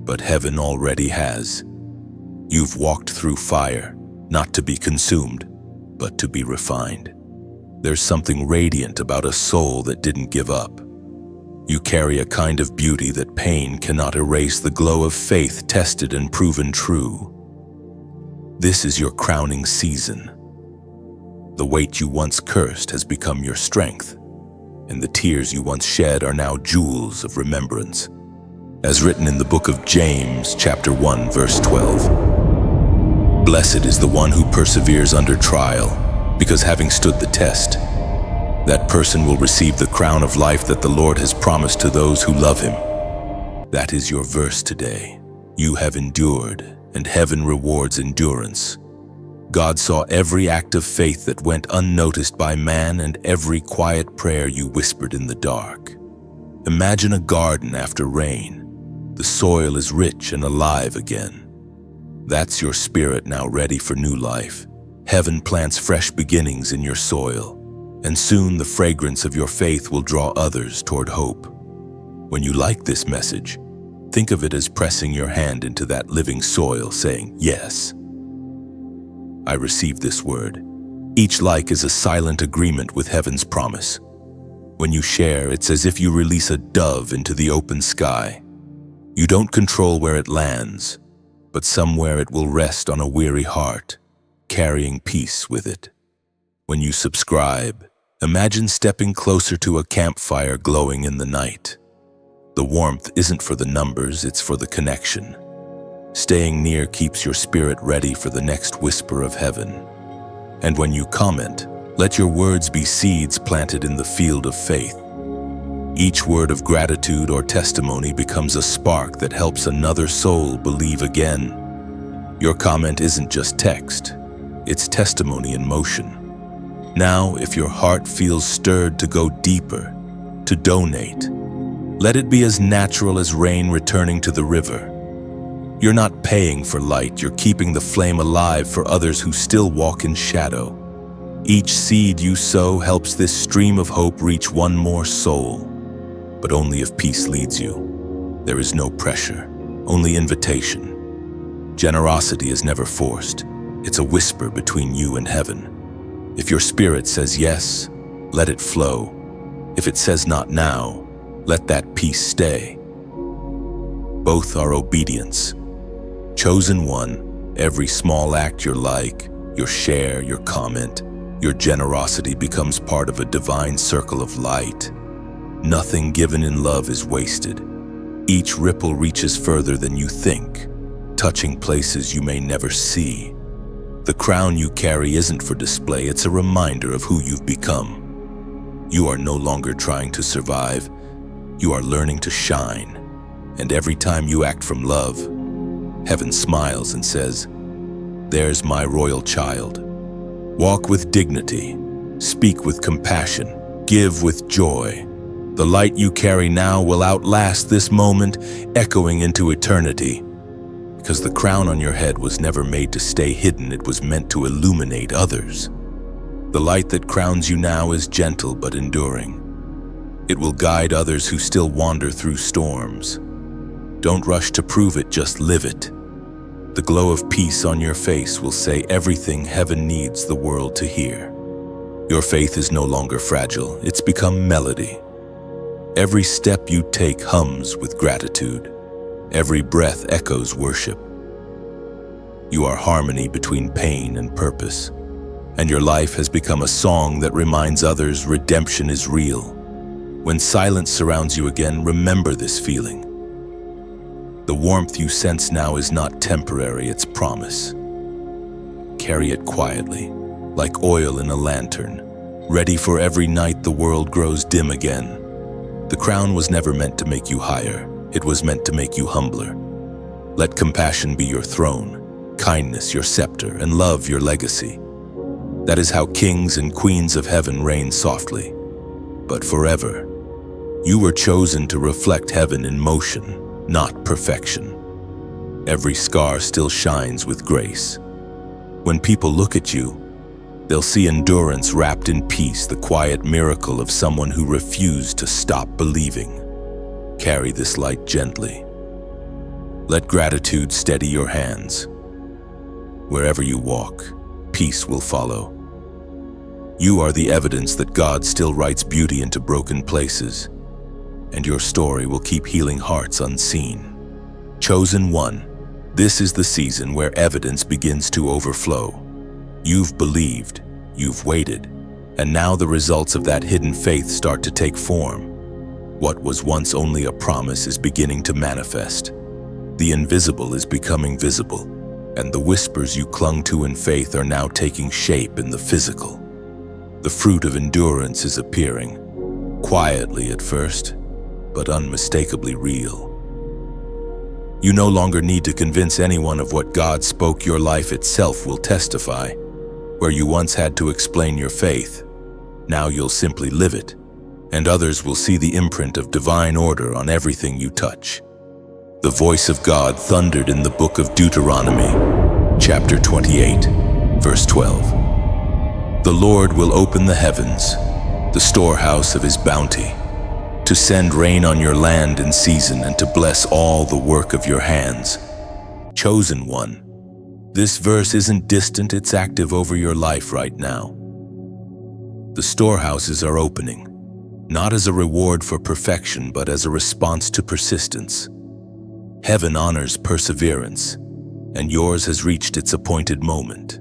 but heaven already has. You've walked through fire, not to be consumed, but to be refined. There's something radiant about a soul that didn't give up. You carry a kind of beauty that pain cannot erase, the glow of faith tested and proven true. This is your crowning season. The weight you once cursed has become your strength, and the tears you once shed are now jewels of remembrance. As written in the book of James, chapter 1, verse 12. Blessed is the one who perseveres under trial, because having stood the test, that person will receive the crown of life that the Lord has promised to those who love him. That is your verse today. You have endured, and heaven rewards endurance. God saw every act of faith that went unnoticed by man and every quiet prayer you whispered in the dark. Imagine a garden after rain. The soil is rich and alive again. That's your spirit now ready for new life. Heaven plants fresh beginnings in your soil, and soon the fragrance of your faith will draw others toward hope. When you like this message, think of it as pressing your hand into that living soil, saying, "Yes, I receive this word." Each like is a silent agreement with heaven's promise. When you share, it's as if you release a dove into the open sky. You don't control where it lands, but somewhere it will rest on a weary heart, carrying peace with it. When you subscribe, imagine stepping closer to a campfire glowing in the night. The warmth isn't for the numbers, it's for the connection. Staying near keeps your spirit ready for the next whisper of heaven. And when you comment, let your words be seeds planted in the field of faith. Each word of gratitude or testimony becomes a spark that helps another soul believe again. Your comment isn't just text, it's testimony in motion. Now, if your heart feels stirred to go deeper, to donate, let it be as natural as rain returning to the river. You're not paying for light, you're keeping the flame alive for others who still walk in shadow. Each seed you sow helps this stream of hope reach one more soul. But only if peace leads you. There is no pressure, only invitation. Generosity is never forced. It's a whisper between you and heaven. If your spirit says yes, let it flow. If it says not now, let that peace stay. Both are obedience. Chosen one, every small act you like, your share, your comment, your generosity becomes part of a divine circle of light. Nothing given in love is wasted. Each ripple reaches further than you think, touching places you may never see. The crown you carry isn't for display, it's a reminder of who you've become. You are no longer trying to survive, you are learning to shine. And every time you act from love, heaven smiles and says, "There's my royal child." Walk with dignity, speak with compassion, give with joy. The light you carry now will outlast this moment, echoing into eternity. Because the crown on your head was never made to stay hidden, it was meant to illuminate others. The light that crowns you now is gentle but enduring. It will guide others who still wander through storms. Don't rush to prove it, just live it. The glow of peace on your face will say everything heaven needs the world to hear. Your faith is no longer fragile, it's become melody. Every step you take hums with gratitude. Every breath echoes worship. You are harmony between pain and purpose, and your life has become a song that reminds others redemption is real. When silence surrounds you again, remember this feeling. The warmth you sense now is not temporary, it's promise. Carry it quietly, like oil in a lantern, ready for every night the world grows dim again. The crown was never meant to make you higher, it was meant to make you humbler. Let compassion be your throne, kindness your scepter, and love your legacy. That is how kings and queens of heaven reign softly, but forever. You were chosen to reflect heaven in motion, not perfection. Every scar still shines with grace. When people look at you, they'll see endurance wrapped in peace, the quiet miracle of someone who refused to stop believing. Carry this light gently. Let gratitude steady your hands. Wherever you walk, peace will follow. You are the evidence that God still writes beauty into broken places, and your story will keep healing hearts unseen. Chosen one, this is the season where evidence begins to overflow. You've believed, you've waited, and now the results of that hidden faith start to take form. What was once only a promise is beginning to manifest. The invisible is becoming visible, and the whispers you clung to in faith are now taking shape in the physical. The fruit of endurance is appearing, quietly at first, but unmistakably real. You no longer need to convince anyone of what God spoke. Your life itself will testify. Where you once had to explain your faith, now you'll simply live it, and others will see the imprint of divine order on everything you touch. The voice of God thundered in the book of Deuteronomy, chapter 28, verse 12. The Lord will open the heavens, the storehouse of his bounty, to send rain on your land in season and to bless all the work of your hands. Chosen one, this verse isn't distant, it's active over your life right now. The storehouses are opening, not as a reward for perfection, but as a response to persistence. Heaven honors perseverance, and yours has reached its appointed moment.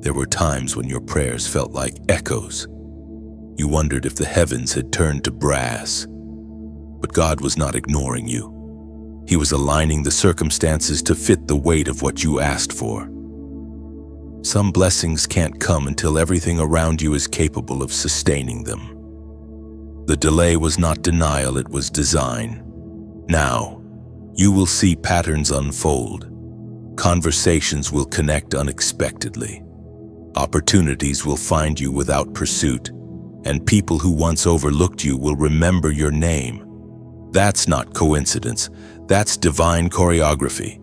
There were times when your prayers felt like echoes. You wondered if the heavens had turned to brass. But God was not ignoring you. He was aligning the circumstances to fit the weight of what you asked for. Some blessings can't come until everything around you is capable of sustaining them. The delay was not denial, it was design. Now, you will see patterns unfold. Conversations will connect unexpectedly. Opportunities will find you without pursuit, and people who once overlooked you will remember your name. That's not coincidence, that's divine choreography.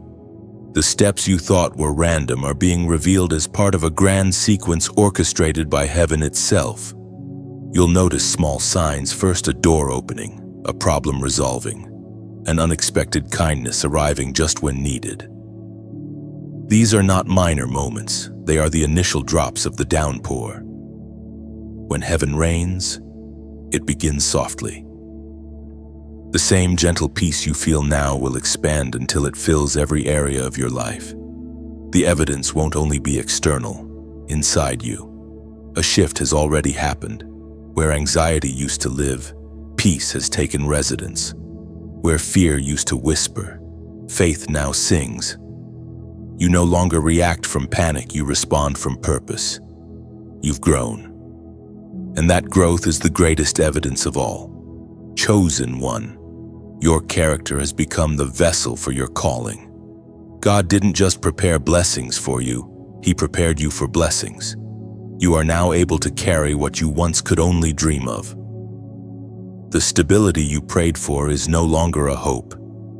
The steps you thought were random are being revealed as part of a grand sequence orchestrated by heaven itself. You'll notice small signs: first a door opening, a problem resolving, an unexpected kindness arriving just when needed. These are not minor moments, they are the initial drops of the downpour. When heaven rains, it begins softly. The same gentle peace you feel now will expand until it fills every area of your life. The evidence won't only be external, inside you. A shift has already happened. Where anxiety used to live, peace has taken residence. Where fear used to whisper, faith now sings. You no longer react from panic, you respond from purpose. You've grown. And that growth is the greatest evidence of all. Chosen one. Your character has become the vessel for your calling. God didn't just prepare blessings for you, He prepared you for blessings. You are now able to carry what you once could only dream of. The stability you prayed for is no longer a hope.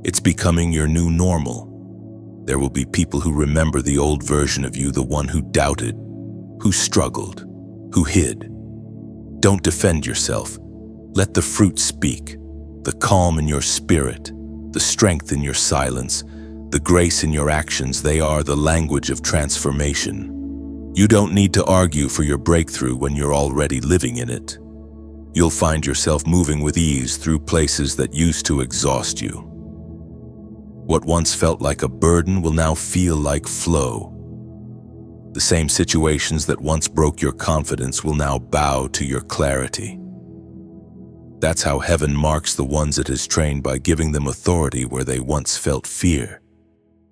It's becoming your new normal. There will be people who remember the old version of you, the one who doubted, who struggled, who hid. Don't defend yourself. Let the fruit speak. The calm in your spirit, the strength in your silence, the grace in your actions, they are the language of transformation. You don't need to argue for your breakthrough when you're already living in it. You'll find yourself moving with ease through places that used to exhaust you. What once felt like a burden will now feel like flow. The same situations that once broke your confidence will now bow to your clarity. That's how heaven marks the ones it has trained, by giving them authority where they once felt fear.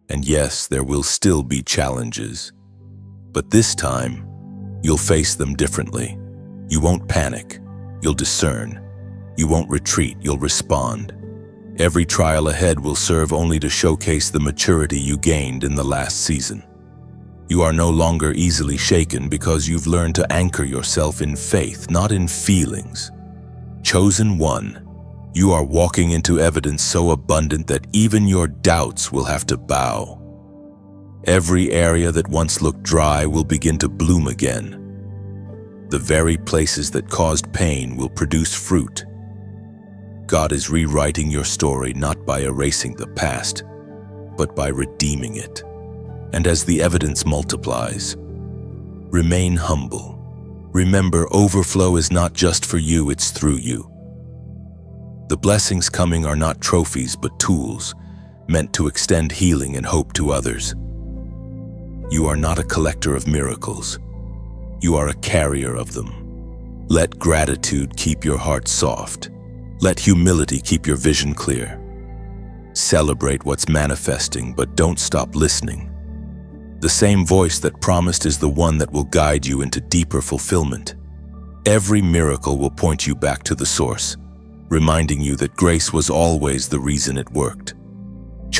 And yes, there will still be challenges. But this time, you'll face them differently. You won't panic. You'll discern. You won't retreat. You'll respond. Every trial ahead will serve only to showcase the maturity you gained in the last season. You are no longer easily shaken because you've learned to anchor yourself in faith, not in feelings. Chosen one, you are walking into evidence so abundant that even your doubts will have to bow. Every area that once looked dry will begin to bloom again. The very places that caused pain will produce fruit. God is rewriting your story not by erasing the past, but by redeeming it. And as the evidence multiplies, remain humble. Remember, overflow is not just for you, it's through you. The blessings coming are not trophies, but tools meant to extend healing and hope to others. You are not a collector of miracles. You are a carrier of them. Let gratitude keep your heart soft. Let humility keep your vision clear. Celebrate what's manifesting, but don't stop listening. The same voice that promised is the one that will guide you into deeper fulfillment. Every miracle will point you back to the source, reminding you that grace was always the reason it worked.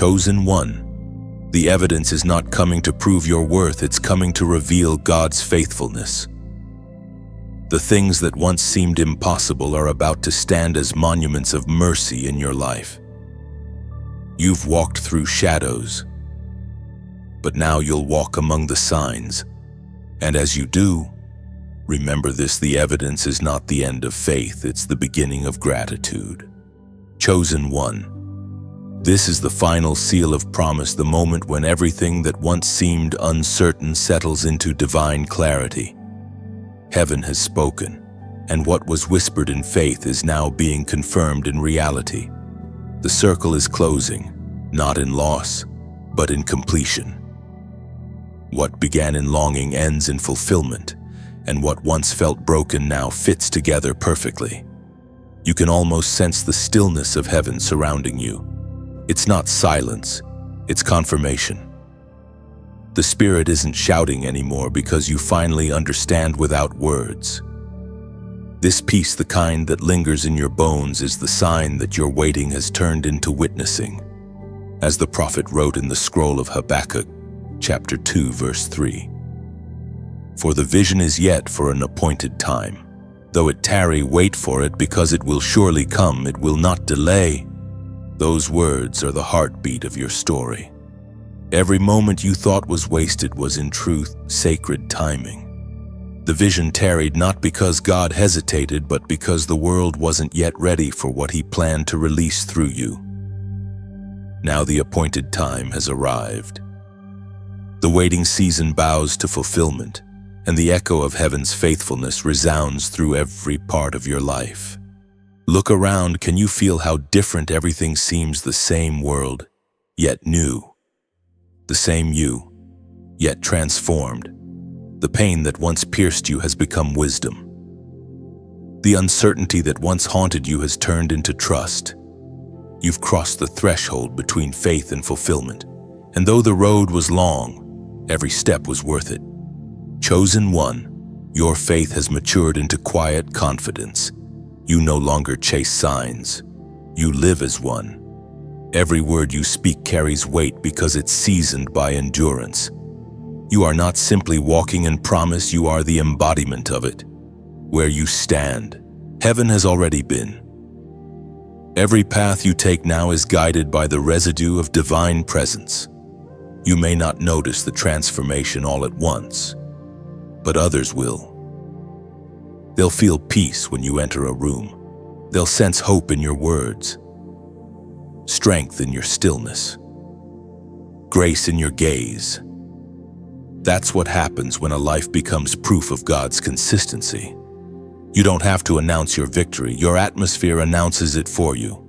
Chosen one, the evidence is not coming to prove your worth, it's coming to reveal God's faithfulness. The things that once seemed impossible are about to stand as monuments of mercy in your life. You've walked through shadows, but now you'll walk among the signs. And as you do, remember this: the evidence is not the end of faith, it's the beginning of gratitude. Chosen one, this is the final seal of promise, the moment when everything that once seemed uncertain settles into divine clarity. Heaven has spoken, and what was whispered in faith is now being confirmed in reality. The circle is closing, not in loss, but in completion. What began in longing ends in fulfillment, and what once felt broken now fits together perfectly. You can almost sense the stillness of heaven surrounding you. It's not silence, it's confirmation. The Spirit isn't shouting anymore because you finally understand without words. This peace, the kind that lingers in your bones, is the sign that your waiting has turned into witnessing. As the prophet wrote in the scroll of Habakkuk, chapter 2, verse 3. For the vision is yet for an appointed time. Though it tarry, wait for it, because it will surely come, it will not delay. Those words are the heartbeat of your story. Every moment you thought was wasted was in truth sacred timing. The vision tarried not because God hesitated, but because the world wasn't yet ready for what He planned to release through you. Now the appointed time has arrived. The waiting season bows to fulfillment, and the echo of heaven's faithfulness resounds through every part of your life. Look around, can you feel how different everything seems? The same world, yet new. The same you, yet transformed. The pain that once pierced you has become wisdom. The uncertainty that once haunted you has turned into trust. You've crossed the threshold between faith and fulfillment, and though the road was long, every step was worth it. Chosen one, your faith has matured into quiet confidence. You no longer chase signs. You live as one. Every word you speak carries weight because it's seasoned by endurance. You are not simply walking in promise, you are the embodiment of it. Where you stand, heaven has already been. Every path you take now is guided by the residue of divine presence. You may not notice the transformation all at once, but others will. They'll feel peace when you enter a room. They'll sense hope in your words, strength in your stillness, grace in your gaze. That's what happens when a life becomes proof of God's consistency. You don't have to announce your victory, your atmosphere announces it for you.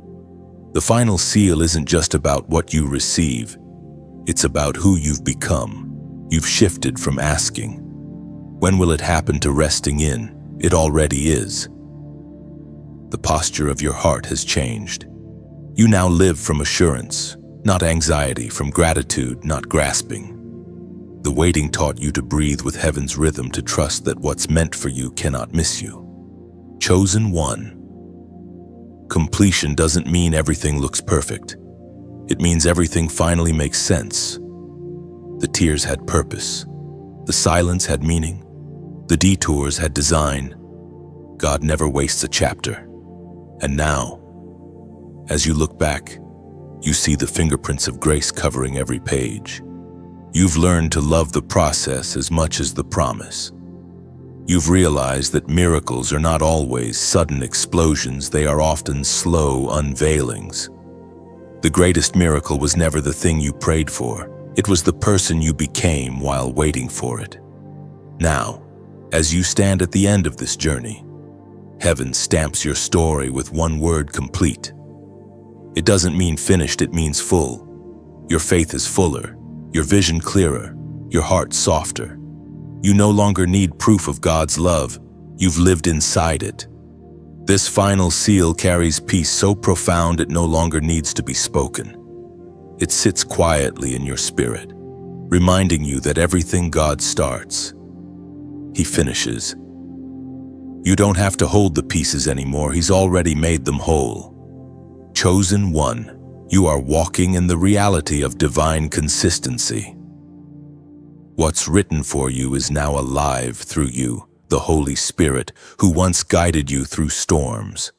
The final seal isn't just about what you receive, it's about who you've become. You've shifted from asking, when will it happen, to resting in, it already is. The posture of your heart has changed. You now live from assurance, not anxiety, from gratitude, not grasping. The waiting taught you to breathe with heaven's rhythm, to trust that what's meant for you cannot miss you. Chosen one. Completion doesn't mean everything looks perfect. It means everything finally makes sense. The tears had purpose. The silence had meaning. The detours had design. God never wastes a chapter. And now, as you look back, you see the fingerprints of grace covering every page. You've learned to love the process as much as the promise. You've realized that miracles are not always sudden explosions, they are often slow unveilings. The greatest miracle was never the thing you prayed for, it was the person you became while waiting for it. Now, as you stand at the end of this journey, heaven stamps your story with one word: complete. It doesn't mean finished, it means full. Your faith is fuller, your vision clearer, your heart softer. You no longer need proof of God's love, you've lived inside it. This final seal carries peace so profound it no longer needs to be spoken. It sits quietly in your spirit, reminding you that everything God starts, He finishes. You don't have to hold the pieces anymore, He's already made them whole. Chosen one, You are walking in the reality of divine consistency. What's written for you is now alive through you, the Holy Spirit, who once guided you through storms,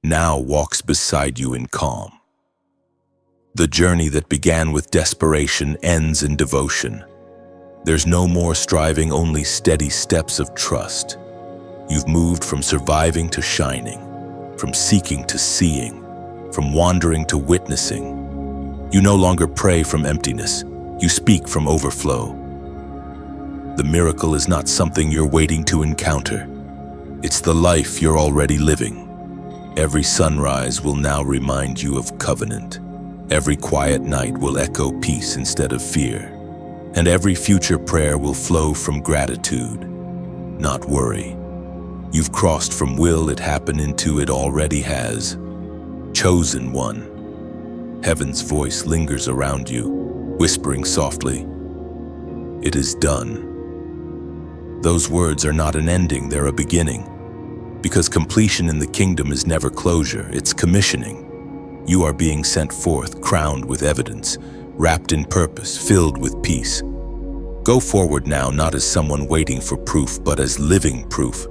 now walks beside you in calm. The journey that began with desperation ends in devotion. There's no more striving, only steady steps of trust. You've moved from surviving to shining, from seeking to seeing, from wandering to witnessing. You no longer pray from emptiness. You speak from overflow. The miracle is not something you're waiting to encounter. It's the life you're already living. Every sunrise will now remind you of covenant. Every quiet night will echo peace instead of fear. And every future prayer will flow from gratitude, not worry. You've crossed from will it happen into it already has. Chosen one. Heaven's voice lingers around you, whispering softly, "It is done." Those words are not an ending, they're a beginning. Because completion in the kingdom is never closure, it's commissioning. You are being sent forth, crowned with evidence, wrapped in purpose, filled with peace. Go forward now, not as someone waiting for proof, but as living proof.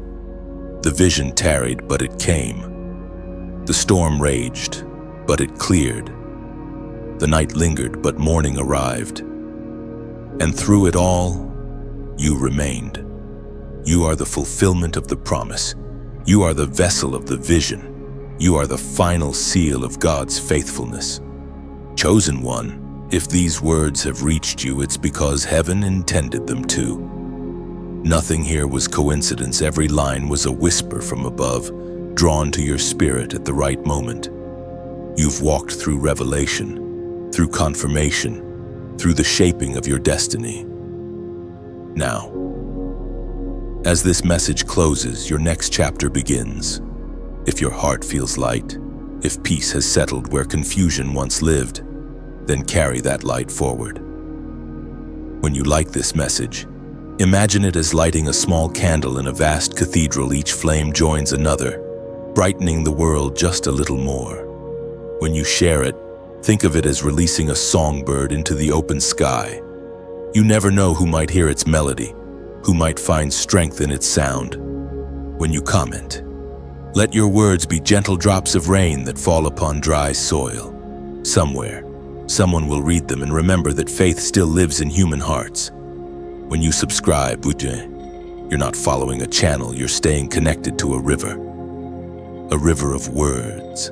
The vision tarried, but it came. The storm raged, but it cleared. The night lingered, but morning arrived. And through it all, you remained. You are the fulfillment of the promise. You are the vessel of the vision. You are the final seal of God's faithfulness. Chosen one, if these words have reached you, it's because heaven intended them to. Nothing here was coincidence. Every line was a whisper from above, drawn to your spirit at the right moment. You've walked through revelation, through confirmation, through the shaping of your destiny. Now, as this message closes, your next chapter begins. If your heart feels light, if peace has settled where confusion once lived, then carry that light forward. When you like this message, imagine it as lighting a small candle in a vast cathedral. Each flame joins another, brightening the world just a little more. When you share it, think of it as releasing a songbird into the open sky. You never know who might hear its melody, who might find strength in its sound. When you comment, let your words be gentle drops of rain that fall upon dry soil. Somewhere, someone will read them and remember that faith still lives in human hearts. When you subscribe, you're not following a channel, you're staying connected to a river of words,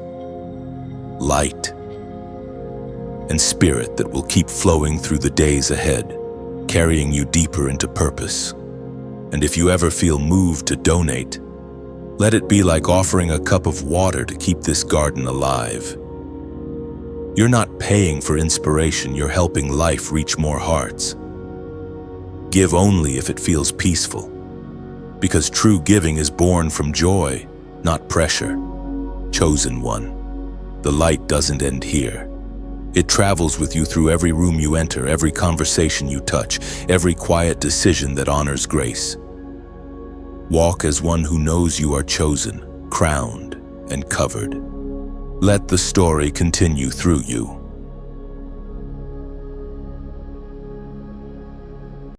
light, and spirit that will keep flowing through the days ahead, carrying you deeper into purpose. And if you ever feel moved to donate, let it be like offering a cup of water to keep this garden alive. You're not paying for inspiration, you're helping life reach more hearts. Give only if it feels peaceful, because true giving is born from joy, not pressure. Chosen one, the light doesn't end here. It travels with you through every room you enter, every conversation you touch, every quiet decision that honors grace. Walk as one who knows you are chosen, crowned, and covered. Let the story continue through you.